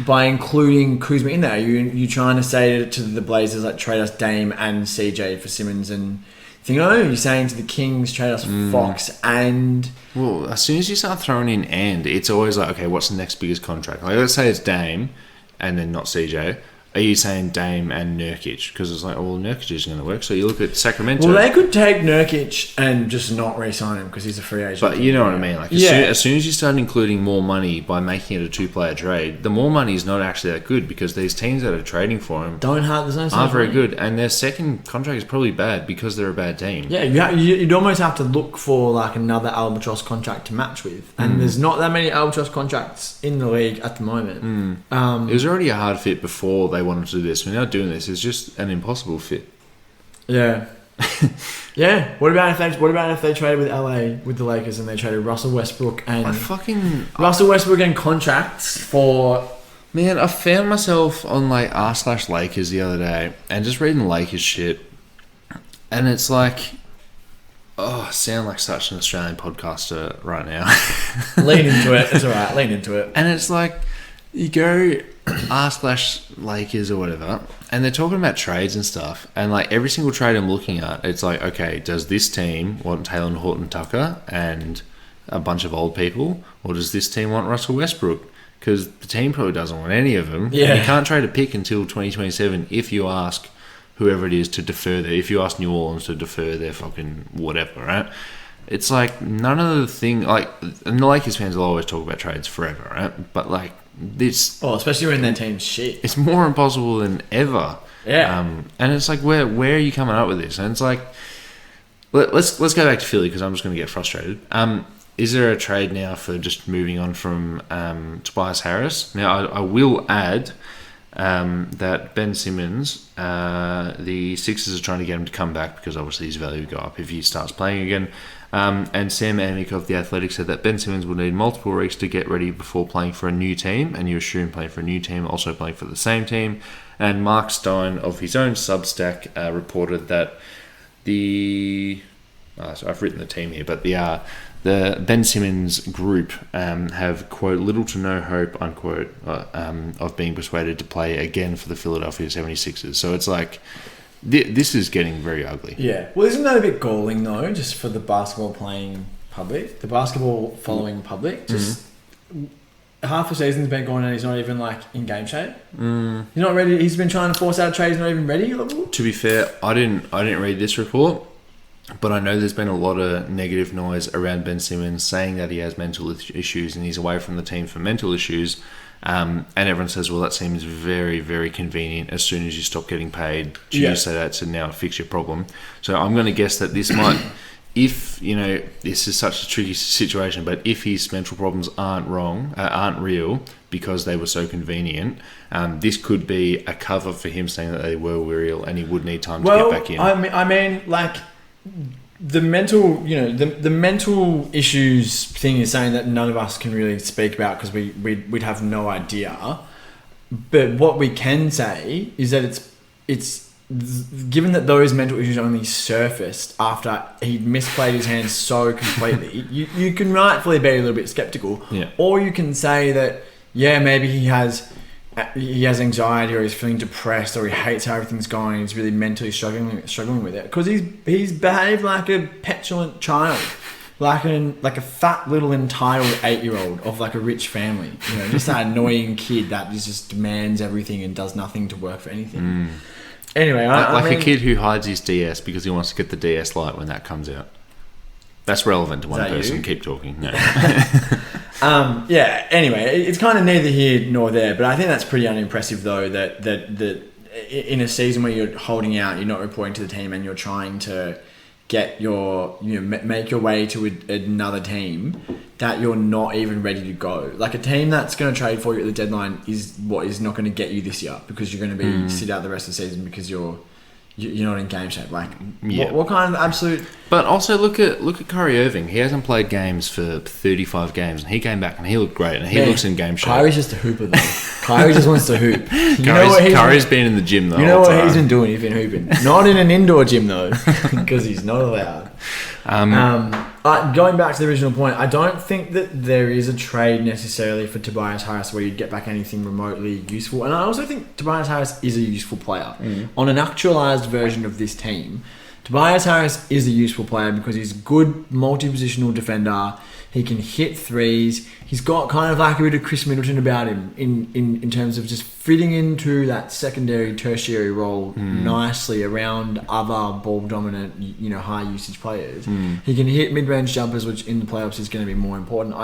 by including Kuzma in there? Are you trying to say to the Blazers, like, trade us Dame and CJ for Simmons and you're saying to the Kings, trade us Fox and... Well, as soon as you start throwing in it's always like, okay, what's the next biggest contract? Like, let's say it's Dame and then not CJ. Are you saying Dame and Nurkic? Because it's like, well, Nurkic isn't going to work. So you look at Sacramento. Well, they could take Nurkic and just not re-sign him because he's a free agent. But you know what I mean. Like, as soon as you start including more money by making it a 2-player trade, the more money is not actually that good because these teams that are trading for him aren't very good. And their second contract is probably bad because they're a bad team. Yeah, you'd almost have to look for like another albatross contract to match with. And there's not that many albatross contracts in the league at the moment. It was already a hard fit before they wanted to do this. We're now doing this. It's just an impossible fit. Yeah. Yeah. What about if they traded with LA with the Lakers and they traded Russell Westbrook and contracts for... Man, I found myself on like r/Lakers the other day and just reading Lakers shit, and it's like, I sound like such an Australian podcaster right now. Lean into it. It's all right. Lean into it. And it's like, you go r/Lakers or whatever, and they're talking about trades and stuff, and like every single trade I'm looking at, it's like, okay, does this team want Taylor Horton-Tucker and a bunch of old people, or does this team want Russell Westbrook? Because the team probably doesn't want any of them. Yeah. And you can't trade a pick until 2027 if you ask whoever it is to defer if you ask New Orleans to defer their fucking whatever, right? It's like none of the thing, like, and the Lakers fans will always talk about trades forever, right? But like this, especially when their team's shit, it's more impossible than ever. Yeah. And it's like, where are you coming up with this? And it's like, let's go back to Philly because I'm just going to get frustrated. Is there a trade now for just moving on from Tobias Harris? Now, I will add that Ben Simmons, the Sixers are trying to get him to come back because obviously his value will go up if he starts playing again. And Sam Amick of The Athletic said that Ben Simmons will need multiple weeks to get ready before playing for a new team, and you assume playing for a new team, also playing for the same team. And Mark Stein of his own Substack reported that so I've written the team here, but the Ben Simmons group have, quote, little to no hope, unquote, of being persuaded to play again for the Philadelphia 76ers. So it's like, this is getting very ugly. Yeah. Well, isn't that a bit galling, though, just for the basketball playing public? The basketball following public? Just half the season's been gone and he's not even, like, in game shape? He's not ready. He's been trying to force out a trade. He's not even ready? To be fair, I didn't read this report. But I know there's been a lot of negative noise around Ben Simmons saying that he has mental issues and he's away from the team for mental issues. And everyone says, well, that seems very, very convenient. As soon as you stop getting paid, you say that to now fix your problem. So I'm going to guess that this might, if, this is such a tricky situation, but if his mental problems aren't real because they were so convenient, this could be a cover for him saying that they were real and he would need time to get back in. I mean, like... The mental, the mental issues thing is saying that none of us can really speak about because we'd have no idea. But what we can say is that it's given that those mental issues only surfaced after he misplayed his hands so completely, you can rightfully be a little bit skeptical. Yeah. Or you can say that, maybe he has anxiety or he's feeling depressed or he hates how everything's going and he's really mentally struggling with it because he's behaved like a petulant child, like a fat little entitled 8-year-old of like a rich family, just that annoying kid that just demands everything and does nothing to work for anything. Anyway, I mean, a kid who hides his DS because he wants to get the DS Lite when that comes out. That's relevant to one person. You? Keep talking. No. Anyway, it's kind of neither here nor there, but I think that's pretty unimpressive though that in a season where you're holding out, you're not reporting to the team and you're trying to get make your way to another team, that you're not even ready to go. Like a team that's going to trade for you at the deadline is what is not going to get you this year because you're going to be sit out the rest of the season because you're you're not in game shape. Like, Yeah. what kind of absolute... But also look at Kyrie Irving. He hasn't played games for 35 games, and he came back and he looked great, and he looks in game shape. Kyrie's just a hooper, though. Kyrie just wants to hoop. Kyrie's been in the gym, though. You know what he's been doing? He's been hooping. Not in an indoor gym, though, because he's not allowed. Going back to the original point, I don't think that there is a trade necessarily for Tobias Harris where you'd get back anything remotely useful. And I also think Tobias Harris is a useful player. On an actualised version of this team, Tobias Harris is a useful player because he's a good multi-positional defender. He can hit threes. He's got kind of like a bit of Chris Middleton about him in terms of just fitting into that secondary, tertiary role nicely around other ball-dominant, high-usage players. He can hit mid-range jumpers, which in the playoffs is going to be more important.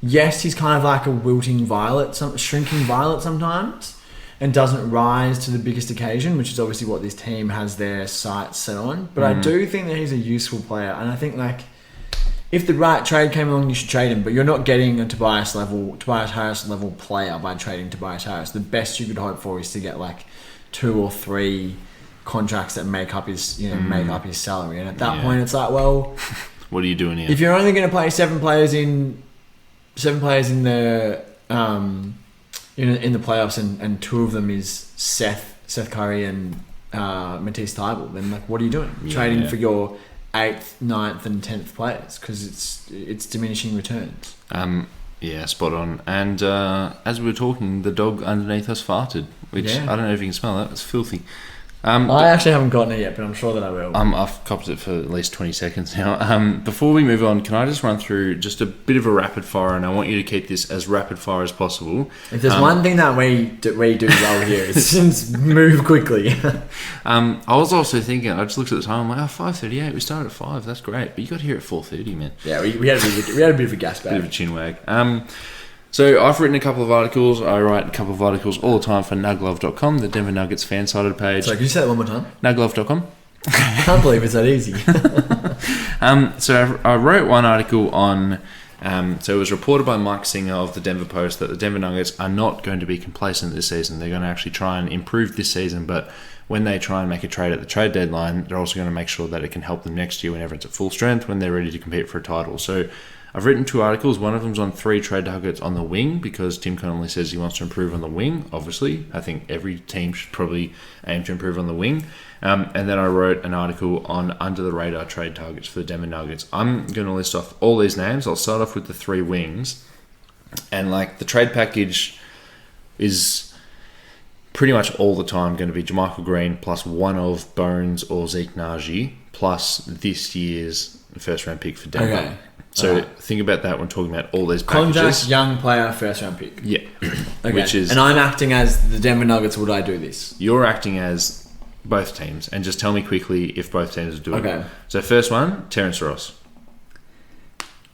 Yes, he's kind of like a wilting violet, shrinking violet sometimes, and doesn't rise to the biggest occasion, which is obviously what this team has their sights set on. But I do think that he's a useful player, and I think if the right trade came along, you should trade him. But you're not getting a Tobias Harris level player by trading Tobias Harris. The best you could hope for is to get 2 or 3 contracts that make up his salary. And at that point, it's like, well, what are you doing here? If you're only going to play 7 players in the in the playoffs, and 2 of them is Seth Curry and Matisse Thybulle, then what are you doing? Trading for your 8th, 9th, and 10th players, because it's diminishing returns. Yeah, spot on. And as we were talking, the dog underneath us farted, which I don't know if you can smell that. It's filthy. I actually haven't gotten it yet, but I'm sure that I will. I've copped it for at least 20 seconds now. Before we move on, can I just run through just a bit of a rapid fire, and I want you to keep this as rapid fire as possible. If there's one thing that we do well here, it's move quickly. I was also thinking, I just looked at the time, I'm like, 5:38, we started at 5, that's great, but you got here at 4:30, man. Yeah, we had a bit of a gas bag. Bit of a chin wag. So I've written a couple of articles. I write a couple of articles all the time for nuglove.com, the Denver Nuggets fan-sided page. Sorry, can you say that one more time? nuglove.com. I can't believe it's that easy. So I wrote one article on... so it was reported by Mike Singer of the Denver Post that the Denver Nuggets are not going to be complacent this season. They're going to actually try and improve this season, but when they try and make a trade at the trade deadline, they're also going to make sure that it can help them next year whenever it's at full strength, when they're ready to compete for a title. So I've written 2 articles. One of them's on 3 trade targets on the wing, because Tim Connolly says he wants to improve on the wing. Obviously, I think every team should probably aim to improve on the wing. And then I wrote an article on under-the-radar trade targets for the Denver Nuggets. I'm going to list off all these names. I'll start off with the 3 wings. And the trade package is pretty much all the time going to be JaMychal Green plus one of Bones or Zeke Naji plus this year's first-round pick for Denver. Okay. So think about that when talking about all these Contract, packages. young player, first-round pick. Yeah. Okay. Which is... And I'm acting as the Denver Nuggets. Would I do this? You're acting as both teams, and just tell me quickly if both teams are doing it. Okay. So first one, Terrence Ross.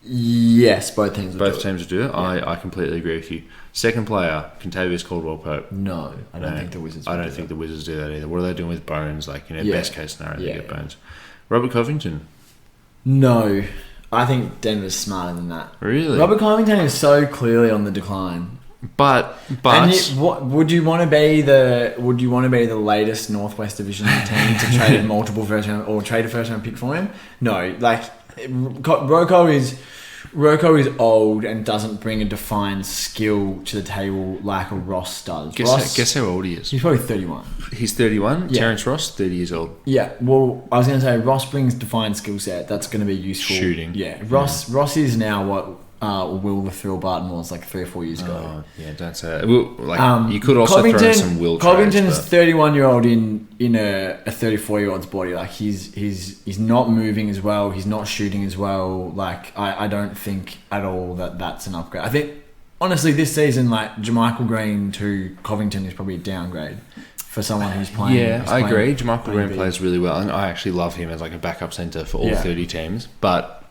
Yes, both teams would Both teams would do it. Yeah. I completely agree with you. Second player, Kentavious Caldwell-Pope. No, I don't think the Wizards. I don't think the Wizards do that either. What are they doing with Bones? Best case scenario, they get Bones. Robert Covington. No, I think Denver's smarter than that. Really? Robert Covington is so clearly on the decline. But would you want to be the latest Northwest Division team to trade multiple first round or trade a first round pick for him? No, Rocco is old and doesn't bring a defined skill to the table like a Ross does. Guess how old he is? He's probably 31. He's 31? Yeah. Terrence Ross, 30 years old. Yeah, well, I was going to say Ross brings defined skill set. That's going to be useful. Shooting. Yeah, Ross is now what Will the Phil Barton was 3 or 4 years ago. Oh, yeah, don't say that. Well, you could also throw in some Will Covington trades, is 31-year-old in a 34-year-old's body. He's not moving as well. He's not shooting as well. I don't think at all that's an upgrade. I think honestly this season JaMychal Green to Covington is probably a downgrade for someone who's playing. Yeah, I agree. JaMychal Green plays really well, and I actually love him as a backup center for all 30 teams. But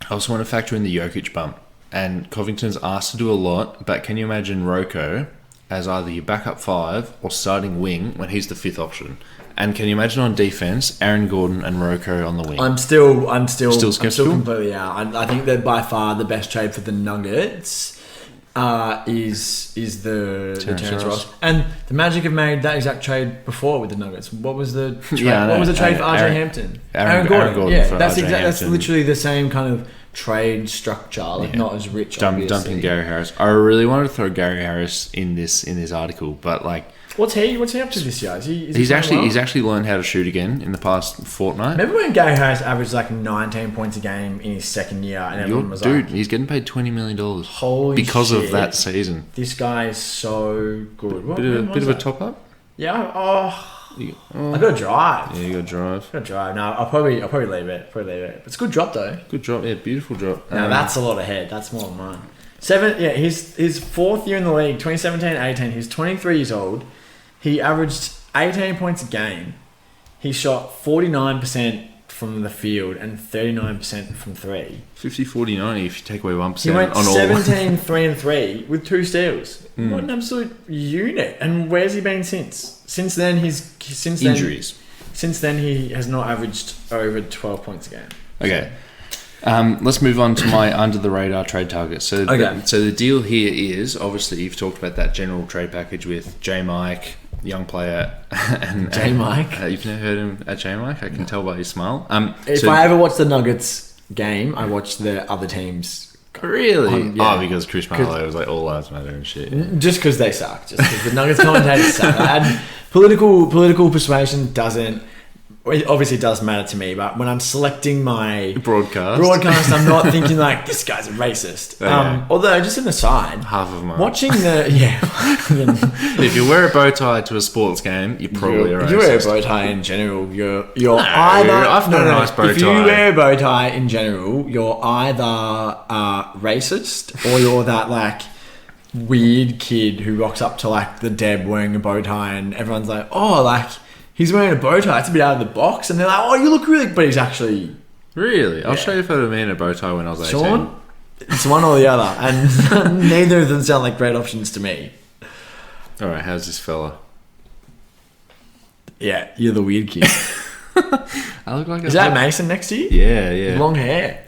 I also want to factor in the Jokic bump. And Covington's asked to do a lot, but can you imagine Rocco as either your backup 5 or starting wing when he's the 5th option? And can you imagine on defense, Aaron Gordon and Rocco on the wing? I'm still skeptical? completely out. I think that by far the best trade for the Nuggets is the Terrence Terrence Ross. Ross. And the Magic have made that exact trade before with the Nuggets. What was the trade? Yeah, I know. What was the trade for RJ Aaron- Hampton? Aaron Gordon Yeah, for that's RJ that's Hampton. literally the same kind of trade structure. Like Yeah. not as rich. obviously. Dumping Gary Harris. I really wanted to throw Gary Harris in this article, but like What's he up to this year? Is he he's playing well? actually learned how to shoot again in the past fortnight. Remember when Gary Harris averaged like 19 points a game in his second year, and everyone was like, He's getting paid $20 million "Holy because shit, of that season. This guy is so good." What, Bit when of was a that? top up. Yeah. Oh, Oh, I got to drive. yeah, you got to drive. Got to drive. No, I'll probably leave it. It's a good drop though. Good drop, yeah, beautiful drop. Now that's a lot ahead. That's more than mine. His fourth year in the league, 2017-18. He's 23 years old. He averaged 18 points a game. He shot 49% from the field and 39% from three. 50-40-90 if you take away 1% He went on all. 17 3-3 with 2 steals. What an absolute unit! And where's he been since? Since then, Injuries. Since then, he has not averaged over 12 points a game. Okay. Let's move on to my under the radar trade target. So, the deal here is obviously you've talked about that general trade package with J Mike, young player, and J Mike. You've never heard him at J Mike. I can tell by his smile. If I ever watch the Nuggets game, I watch the other teams. Really? Yeah. Oh, because Chris Marlowe was like all lives matter and shit. Just because they suck. Just because the Nuggets commentators suck. And political persuasion doesn't. It obviously does matter to me, but when I'm selecting my Broadcast, I'm not thinking like this guy's a racist. Okay. Although, just an aside, half of mine. watching the If you wear a bow tie to a sports game, you're probably a racist. If you wear a bow tie in general, you're I've got a nice bow If you tie. wear a bow tie in general, you're either racist or you're that like weird kid who rocks up to like the Deb wearing a bow tie and everyone's like, oh, like he's wearing a bow tie, it's a bit out of the box, and they're like, oh, you look really, but he's actually Really? I'll show you a photo of me in a bow tie when I was 18. Sean. It's one or the other, and neither of them sound like great options to me. All right, how's this fella? Yeah, you're the weird kid. I look like Is that Mason next to you? Yeah. Long hair.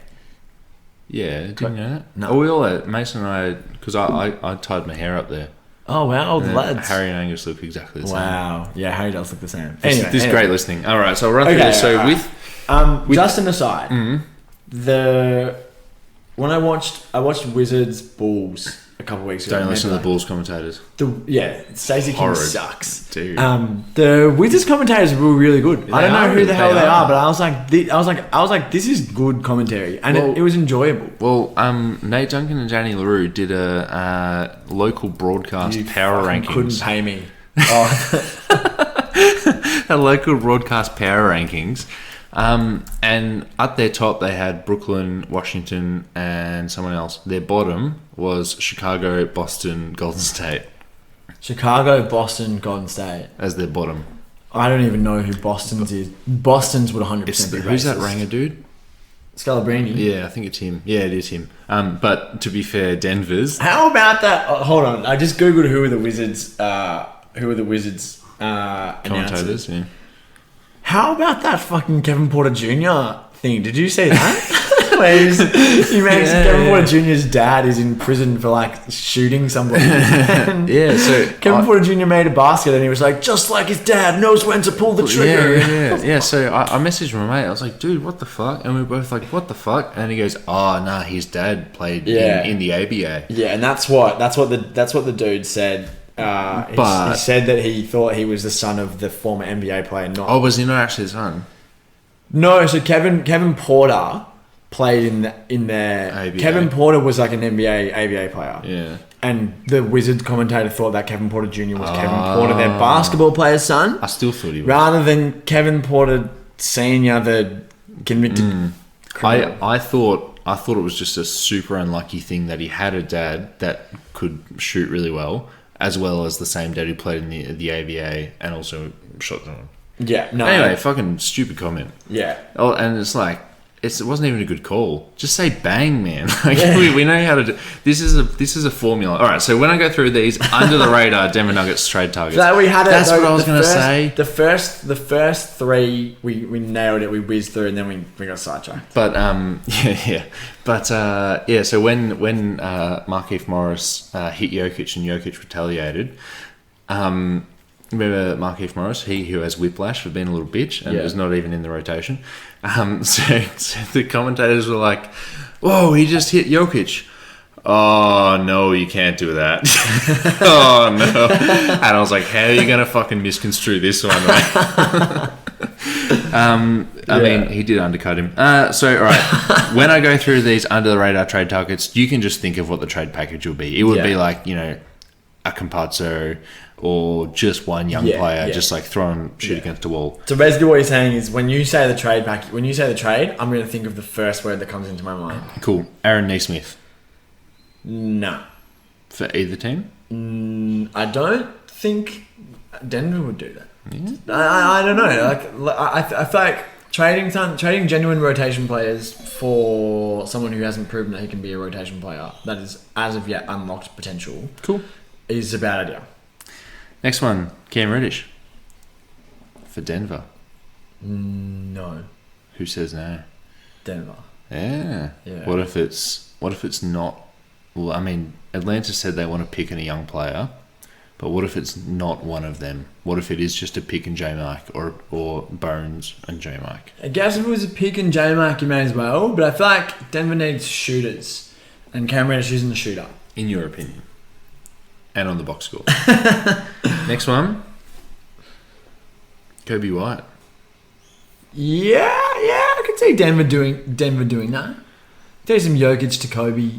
Yeah, didn't you know that? No. Oh, we all had, Mason and I, because I tied my hair up there. Oh wow, old And lads. Harry and Angus look exactly the same. Wow. Yeah, Harry does look the same. This is great listening. All right, so I'll run through Okay, this. So alright. with just an aside, Mm-hmm. when I watched Wizards Bulls a couple of weeks ago. don't listen to the remember? Bulls commentators. Stacey King Horrid. sucks. Dude. The Wizards commentators were really good. I don't know who the hell they are. are, but I was like, this is good commentary, and Well- it was enjoyable. Well, Nate Duncan and Danny LaRue did a local broadcast You power fucking rankings. couldn't pay me. Oh, A local broadcast power rankings. And at their top, they had Brooklyn, Washington, and someone else. Their bottom was Chicago, Boston, Golden State Chicago, Boston, Golden State. as their bottom. I don't even know who Boston's is. Boston's would 100% be Who's that racist. Ranger dude? Scalabrini. Yeah, I think it's him. Yeah, it is him. But to be fair, Denver's. How about that? Oh, hold on, I just googled who are the Wizards. Commentators, Announcers. yeah. How about that fucking Kevin Porter Jr. thing? Did you see that? Where he makes Kevin Porter Jr.'s dad is in prison for like shooting somebody. And Yeah, so Kevin Porter Jr. made a basket and he was like, just like his dad knows when to pull the trigger. Yeah. So I messaged my mate. I was like, dude, what the fuck? And we were both like, what the fuck? And he goes, oh, nah, his dad played in the ABA. Yeah, and that's what the dude said. He said that he thought he was the son of the former NBA player. Not Oh, was he not actually his son? no. So Kevin Porter played in their ABA. Kevin Porter was like an NBA ABA player. Yeah. And the Wizards commentator thought that Kevin Porter Jr. was Kevin Porter, their basketball player's son, I still thought he was. rather than Kevin Porter Senior, the convicted criminal. I thought it was just a super unlucky thing that he had a dad that could shoot really well as the same dad who played in the ABA and also shot them. Yeah. No. Anyway, fucking stupid comment. Yeah. Oh, and it's like, it wasn't even a good call. Just say bang, man. Like, we know how to do. This is a formula. All right. So when I go through these under the radar Denver Nuggets trade targets, that's what I was going to say. The first three we nailed it. We whizzed through, and then we got sidetracked. But But So when Markieff Morris hit Jokic and Jokic retaliated. Remember Markieff Morris, he who has whiplash for being a little bitch and was not even in the rotation. So the commentators were like, "Whoa, he just hit Jokic." Oh no, you can't do that. Oh no. And I was like, how are you going to fucking misconstrue this one, right? I mean, he did undercut him. So, all right, when I go through these under the radar trade targets, you can just think of what the trade package would be. It would be like, a Campazzo, or just one young player, just like throwing shit against the wall. So basically, what you're saying is, when you say the trade, I'm going to think of the first word that comes into my mind. Cool. Aaron Nesmith. No. For either team? I don't think Denver would do that. Yeah. I don't know. Like I feel like trading genuine rotation players for someone who hasn't proven that he can be a rotation player, that is as of yet unlocked potential. Cool. Is a bad idea. Next one, Cam Reddish for Denver. No. Who says no? Denver. Yeah. What if it's not? Well, I mean, Atlanta said they want to pick in a young player, but what if it's not one of them? What if it is just a pick and J-Mike or Bones and J-Mike? I guess if it was a pick and J-Mike, you may as well. But I feel like Denver needs shooters, and Cam Reddish isn't a shooter. In your opinion. And on the box score. Next one. Kobe White. Yeah, I could see Denver doing that. There's some Jokic to Kobe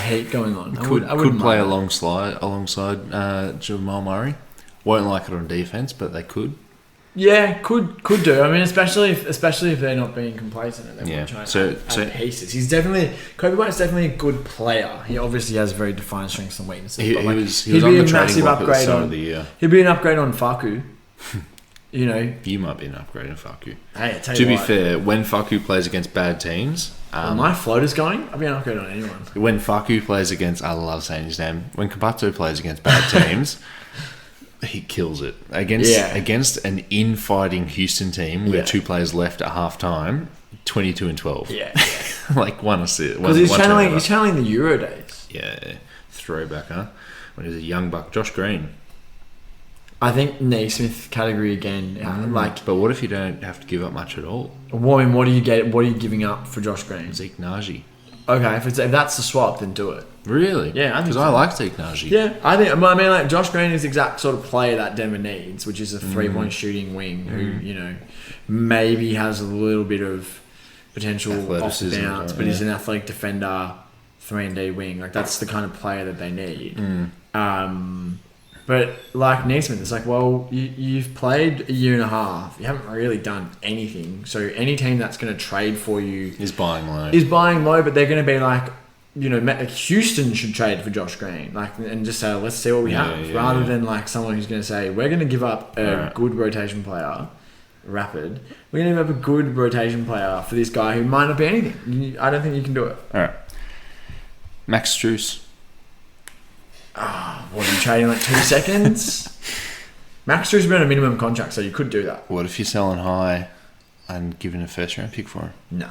heat going on. I could play alongside Jamal Murray. Won't like it on defense, but they could. Yeah, could do. I mean, especially if they're not being complacent and they want to try and add pieces. Kobe White's definitely a good player. He obviously has very defined strengths and weaknesses. He was on the trading block at the start of the year. He'd be an upgrade on Facu. You might be an upgrade on Facu. Hey, to be fair, when Facu plays against bad teams, my floater's going. I'd be an upgrade on anyone. When Facu plays against, I love saying his name. When Campazzo plays against bad teams. He kills it against an infighting Houston team with two players left at half time, 22-12. Yeah. Like one assist. Because he's channeling the Euro days. Yeah, throwback, huh? When he was a young buck, Josh Green. I think Naismith category again. But what if you don't have to give up much at all? Well, I mean, what are you giving up for Josh Green? Zeke Nagy. Okay, if that's the swap, then do it. Really? Yeah, because I like Zeke Nagy. Yeah, I mean, like Josh Green is the exact sort of player that Denver needs, which is a 3-point shooting wing who, maybe has a little bit of potential off the bounce, but he's an athletic defender, 3-and-D wing. Like that's the kind of player that they need. But like Naismith, it's like, well, you've played a year and a half. You haven't really done anything. So any team that's going to trade for you is buying low, but they're going to be like, Houston should trade for Josh Green, and just say, let's see what we have, rather than like someone who's going to say, we're going to give up a good rotation player, Rapid. We're going to give up a good rotation player for this guy who might not be anything. I don't think you can do it. All right, Max Strus. What are you trading, like 2 seconds? Max Strus has been on a minimum contract, so you could do that. What if you're selling high and giving a first round pick for him? No,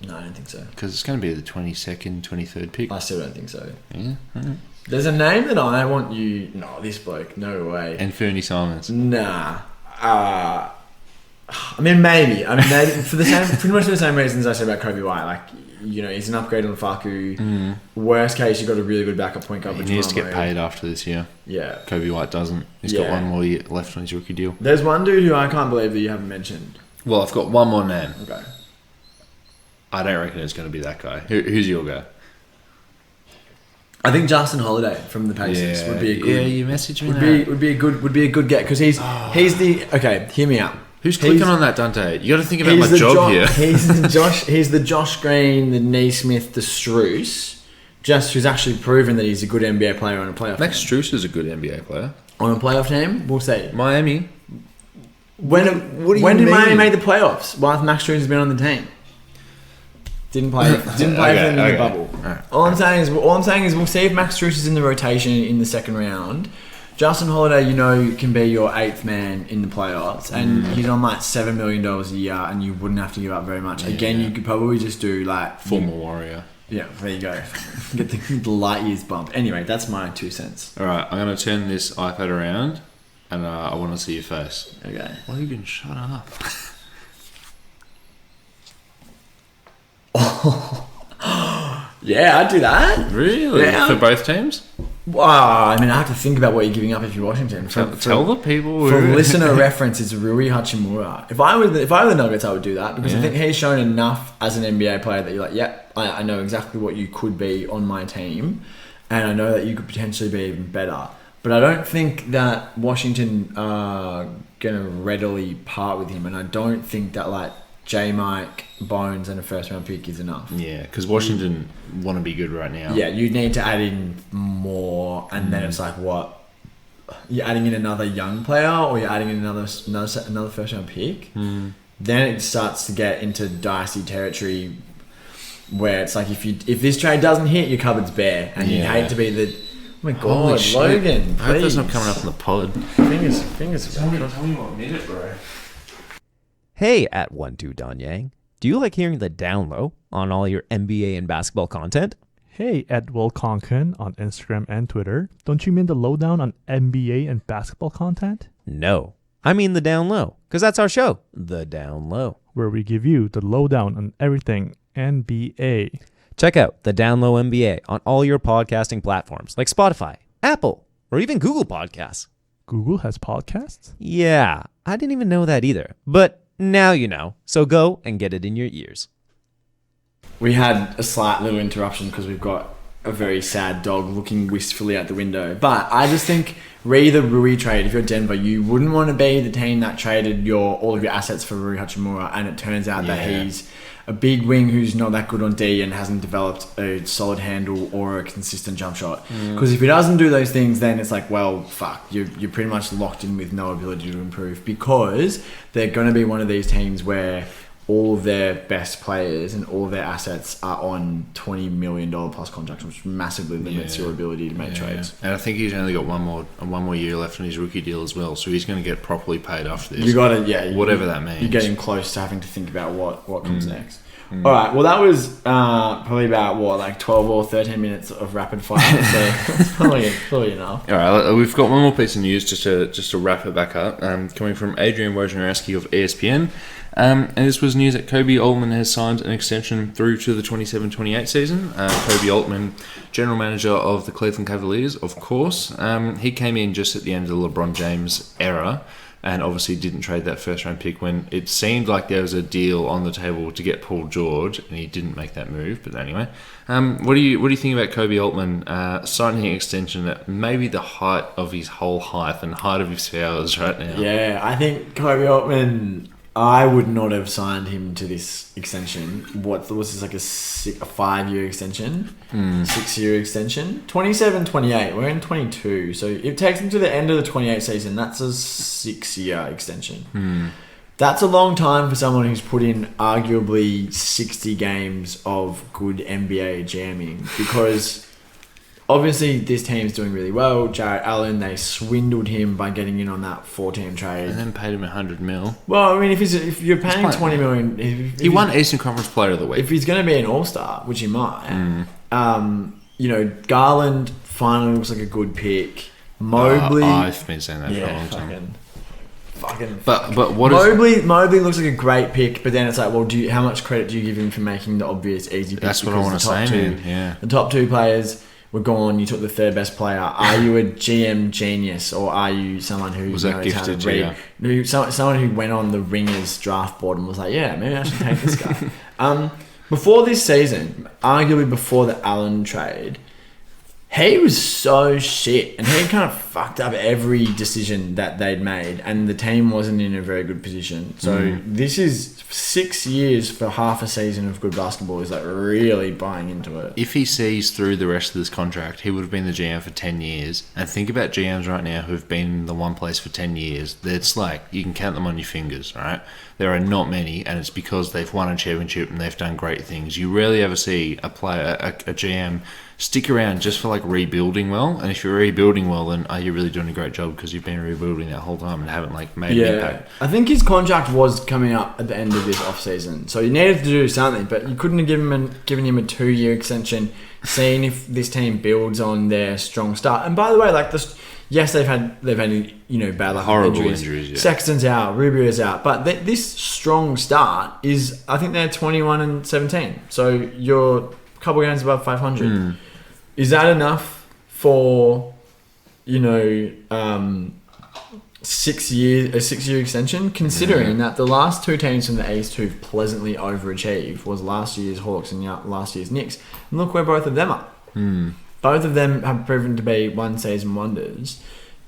I don't think so. Because it's going to be the 22nd, 23rd pick. I still don't think so. Yeah. Right. There's a name that I want you... No, this bloke. No way. And Fernie Simons. Nah. I mean, maybe. Pretty much for the same reasons I said about Kobe White. Like, he's an upgrade on Facu. Worst case, you've got a really good backup point guard. He needs to get paid after this year. Yeah. Kobe White doesn't. He's got one more year left on his rookie deal. There's one dude who I can't believe that you haven't mentioned. Well, I've got one more name. Okay. I don't reckon it's going to be that guy. Who's your guy? I think Justin Holiday from the Pacers would be a good. Yeah, you messaged me would be a good get because he's the okay. Hear me out. Who's clicking on that, Dante? You got to think about my job here. He's the Josh Green, the Naismith, the Strus, who's actually proven that he's a good NBA player on a playoff. Max Strus is a good NBA player on a playoff team. We'll see. Miami. When did Miami make the playoffs? While Max Strus has been on the team. Didn't play for them in the bubble. Right. All I'm saying is we'll see if Max Strus is in the rotation in the second round. Justin Holiday, can be your 8th man in the playoffs, and he's on like $7 million a year, and you wouldn't have to give up very much. Again, you could probably just do like former Warrior. Yeah, there you go. Get the light years bump. Anyway, that's my 2 cents. All right, I'm going to turn this iPad around, and I want to see your face. Okay. Why are you going to shut up? Yeah, I'd do that. Really? Yeah. For both teams? I have to think about what you're giving up if you're Washington. Tell the people. For listener reference, it's Rui Hachimura. If I were the Nuggets, I would do that because I think he's shown enough as an NBA player that you're like, I know exactly what you could be on my team, and I know that you could potentially be even better. But I don't think that Washington are gonna readily part with him, and I don't think that like J-Mike, Bones, and a first-round pick is enough. Yeah, because Washington want to be good right now. Yeah, you need to add in more, and then it's like, what? You're adding in another young player, or you're adding in another first-round pick? Then it starts to get into dicey territory, where it's like, if this trade doesn't hit, your cupboard's bare, and you'd hate to be the... Oh my God, Logan! I hope that's not coming up in the pod. Fingers. Tell me what minute, bro. Hey, at 12 Danyang, do you like hearing the down low on all your NBA and basketball content? Hey, at Will Conkin on Instagram and Twitter. Don't you mean the lowdown on NBA and basketball content? No, I mean the down low, because that's our show, The Down Low, where we give you the lowdown on everything NBA. Check out The Down Low NBA on all your podcasting platforms like Spotify, Apple, or even Google Podcasts. Google has podcasts? Yeah, I didn't even know that either, but now you know, so go and get it in your ears. We had a slight little interruption because we've got a very sad dog looking wistfully out the window. But I just think, re the Rui trade, if you're Denver, you wouldn't want to be the team that traded all of your assets for Rui Hachimura, and it turns out that he's a big wing who's not that good on D and hasn't developed a solid handle or a consistent jump shot. Because if he doesn't do those things, then it's like, well, fuck, you're pretty much locked in with no ability to improve, because they're going to be one of these teams where all of their best players and all of their assets are on $20 million plus contracts, which massively limits your ability to make trades. And I think he's only got one more year left on his rookie deal as well, so he's going to get properly paid after this. You got to, whatever that means. You're getting close to having to think about what comes next. All right, well, that was probably about 12 or 13 minutes of rapid fire, so that's probably enough. All right, we've got one more piece of news just to wrap it back up, coming from Adrian Wojnarowski of ESPN. And this was news that Kobe Altman has signed an extension through to the 27-28 season. Kobe Altman, general manager of the Cleveland Cavaliers, of course. He came in just at the end of the LeBron James era, and obviously didn't trade that first-round pick when it seemed like there was a deal on the table to get Paul George, and he didn't make that move. But anyway, what do you think about Kobe Altman signing an extension at maybe the height of his whole hype and height of his powers right now? Yeah, I think Kobe Altman, I would not have signed him to this extension. What was this, like a 5-year extension? 6-year extension? 27-28. We're in 22. So if it takes him to the end of the 28 season, that's a 6-year extension. That's a long time for someone who's put in arguably 60 games of good NBA jamming, because obviously this team's doing really well. Jarrett Allen, they swindled him by getting in on that 4-team trade. And then paid him $100 million. Well, I mean, if you're paying $20 million... He won Eastern Conference Player of the Week. If he's going to be an all-star, which he might, Garland finally looks like a good pick. Mobley... I've been saying that for a long time. But what Mobley looks like a great pick, but then it's like, well, how much credit do you give him for making the obvious easy pick? That's what I want to say, man. Yeah. The top 2 players were gone. You took the 3rd best player. Are you a GM genius, or are you someone who knows how to read? Someone who went on the Ringers draft board and was like, yeah, maybe I should take this guy. Before this season, arguably before the Allen trade, He was so shit, and he kind of fucked up every decision that they'd made, and the team wasn't in a very good position. So this is 6 years for half a season of good basketball is like really buying into it. If he sees through the rest of this contract, he would have been the GM for 10 years. And think about GMs right now who've been in the one place for 10 years. It's like, you can count them on your fingers, right? There are not many, and it's because they've won a championship and they've done great things. You rarely ever see a player, a GM, stick around just for like rebuilding well. And if you're rebuilding well, then are you really doing a great job because you've been rebuilding that whole time and haven't like made an impact? I think his contract was coming up at the end of this off season, so you needed to do something, but you couldn't have given him a 2-year extension, seeing if this team builds on their strong start. And by the way, like this. Yes, they've had bad luck, horrible injuries. Yeah. Sexton's out, Rubio's out, but this strong start is, I think they're 21-17, so you're a couple games above 500. Is that enough for 6 years, a 6-year extension? Considering that the last two teams from the East who've pleasantly overachieved was last year's Hawks and last year's Knicks, and look where both of them are. Both of them have proven to be one-season wonders.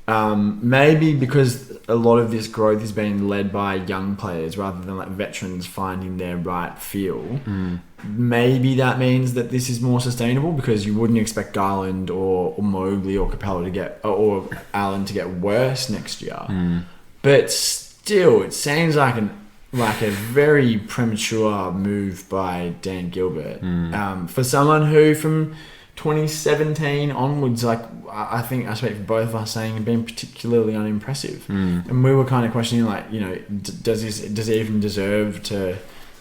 Maybe because a lot of this growth is being led by young players rather than like veterans finding their right feel. Maybe that means that this is more sustainable because you wouldn't expect Garland or Mobley or Capella to get or Allen to get worse next year. But still, it seems like a very premature move by Dan Gilbert for someone who from 2017 onwards, like I think I speak for both of us saying, have been particularly unimpressive, and we were kind of questioning, like, does he even deserve to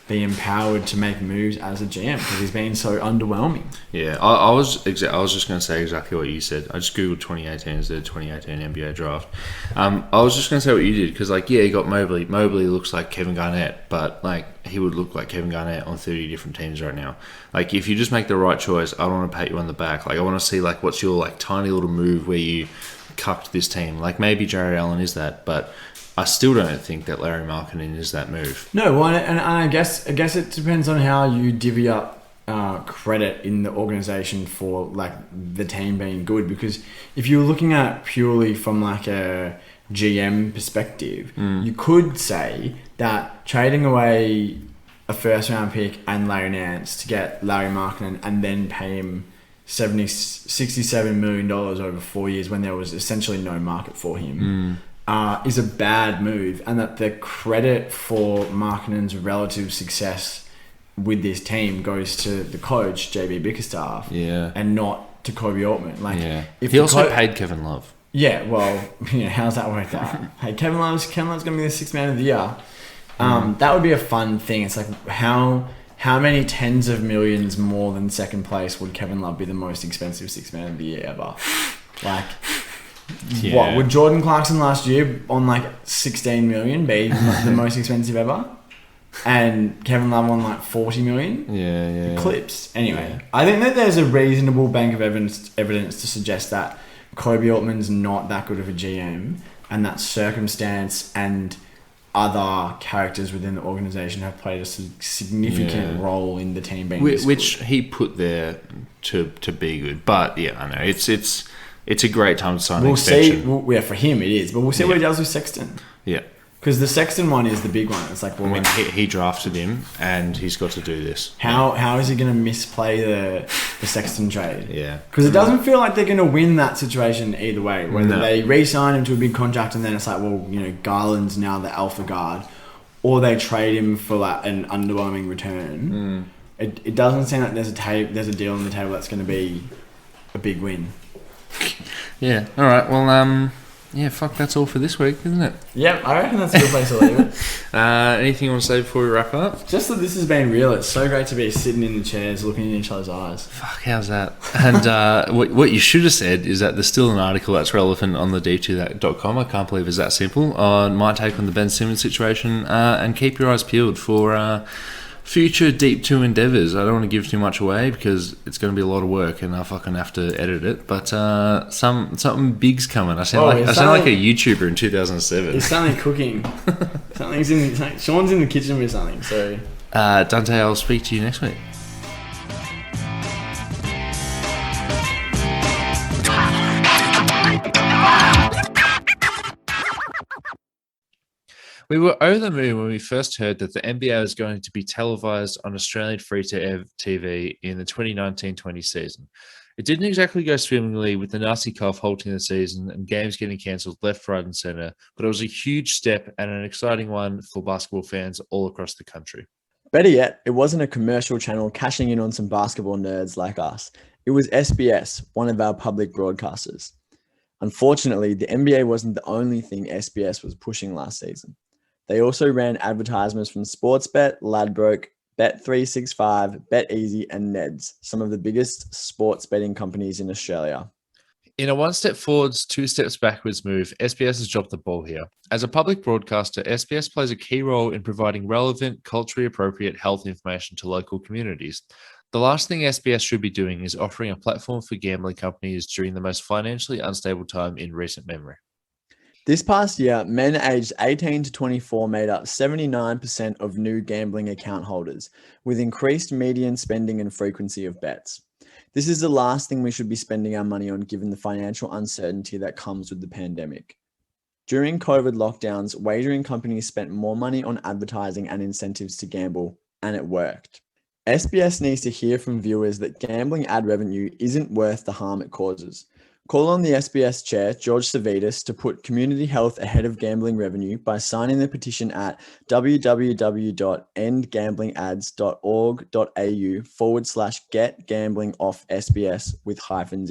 be empowered to make moves as a GM because he's been so underwhelming. Yeah, I was just going to say exactly what you said. I just googled 2018 as the 2018 NBA draft. I was just going to say what you did because, like, yeah, you got Mobley. Mobley looks like Kevin Garnett, but like he would look like Kevin Garnett on 30 different teams right now. Like, if you just make the right choice, I don't want to pat you on the back. Like, I want to see like what's your like tiny little move where you cucked this team. Like maybe Jared Allen is that, but I still don't think that Larry Markkinen is that move. No, well, and I guess it depends on how you divvy up credit in the organization for like the team being good. Because if you're looking at it purely from like a GM perspective, you could say that trading away a first round pick and Larry Nance to get Larry Markkinen and then pay him $67 million over 4 years when there was essentially no market for him. Is a bad move, and that the credit for Markkinen's relative success with this team goes to the coach JB Bickerstaff, and not to Kobe Altman. Like, if he also paid Kevin Love. Yeah, well, how's that worked out? Hey, Kevin Love's going to be the sixth man of the year. That would be a fun thing. It's like how many tens of millions more than second place would Kevin Love be the most expensive sixth man of the year ever? Like. Yeah. What would Jordan Clarkson last year on like 16 million be the most expensive ever, and Kevin Love on like 40 million? Eclipsed. Anyway, I think that there's a reasonable bank of evidence to suggest that Kobe Altman's not that good of a GM, and that circumstance and other characters within the organization have played a significant role in the team being which he put there to be good. But yeah, I know it's a great time to sign an extension. For him it is, but we'll see what he does with Sexton. Yeah. Because the Sexton one is the big one. It's like, well, I mean, he drafted him, and he's got to do this. How is he going to misplay the Sexton trade? Yeah. Because it doesn't feel like they're going to win that situation either way. Whether they re-sign him to a big contract and then it's like, well, Garland's now the alpha guard, or they trade him for like an underwhelming return. It doesn't seem like there's a deal on the table that's going to be a big win. Yeah. All right. Well, fuck. That's all for this week, isn't it? Yeah, I reckon that's a good place to leave it. Anything you want to say before we wrap up? Just that this has been real. It's so great to be sitting in the chairs, looking in each other's eyes. Fuck, how's that? And what you should have said is that there's still an article that's relevant on the deep2that.com. I can't believe it's that simple. On my take on the Ben Simmons situation, and keep your eyes peeled for future Deep 2 endeavours. I don't want to give too much away because it's going to be a lot of work and I'll fucking have to edit it. But something big's coming. I sound like a YouTuber in 2007. There's something cooking. Sean's in the kitchen with something. So Dante, I'll speak to you next week. We were over the moon when we first heard that the NBA was going to be televised on Australian free-to-air TV in the 2019-20 season. It didn't exactly go swimmingly with the nasty cough halting the season and games getting cancelled left, right and centre, but it was a huge step and an exciting one for basketball fans all across the country. Better yet, it wasn't a commercial channel cashing in on some basketball nerds like us. It was SBS, one of our public broadcasters. Unfortunately, the NBA wasn't the only thing SBS was pushing last season. They also ran advertisements from Sportsbet, Ladbrokes, Bet365, BetEasy, and Neds, some of the biggest sports betting companies in Australia. In a one step forwards, two steps backwards move, SBS has dropped the ball here. As a public broadcaster, SBS plays a key role in providing relevant, culturally appropriate health information to local communities. The last thing SBS should be doing is offering a platform for gambling companies during the most financially unstable time in recent memory. This past year, men aged 18 to 24 made up 79% of new gambling account holders, with increased median spending and frequency of bets. This is the last thing we should be spending our money on given the financial uncertainty that comes with the pandemic. During COVID lockdowns, wagering companies spent more money on advertising and incentives to gamble, and it worked. SBS needs to hear from viewers that gambling ad revenue isn't worth the harm it causes. Call on the SBS chair, George Savitas, to put community health ahead of gambling revenue by signing the petition at www.endgamblingads.org.au/get gambling off SBS with hyphens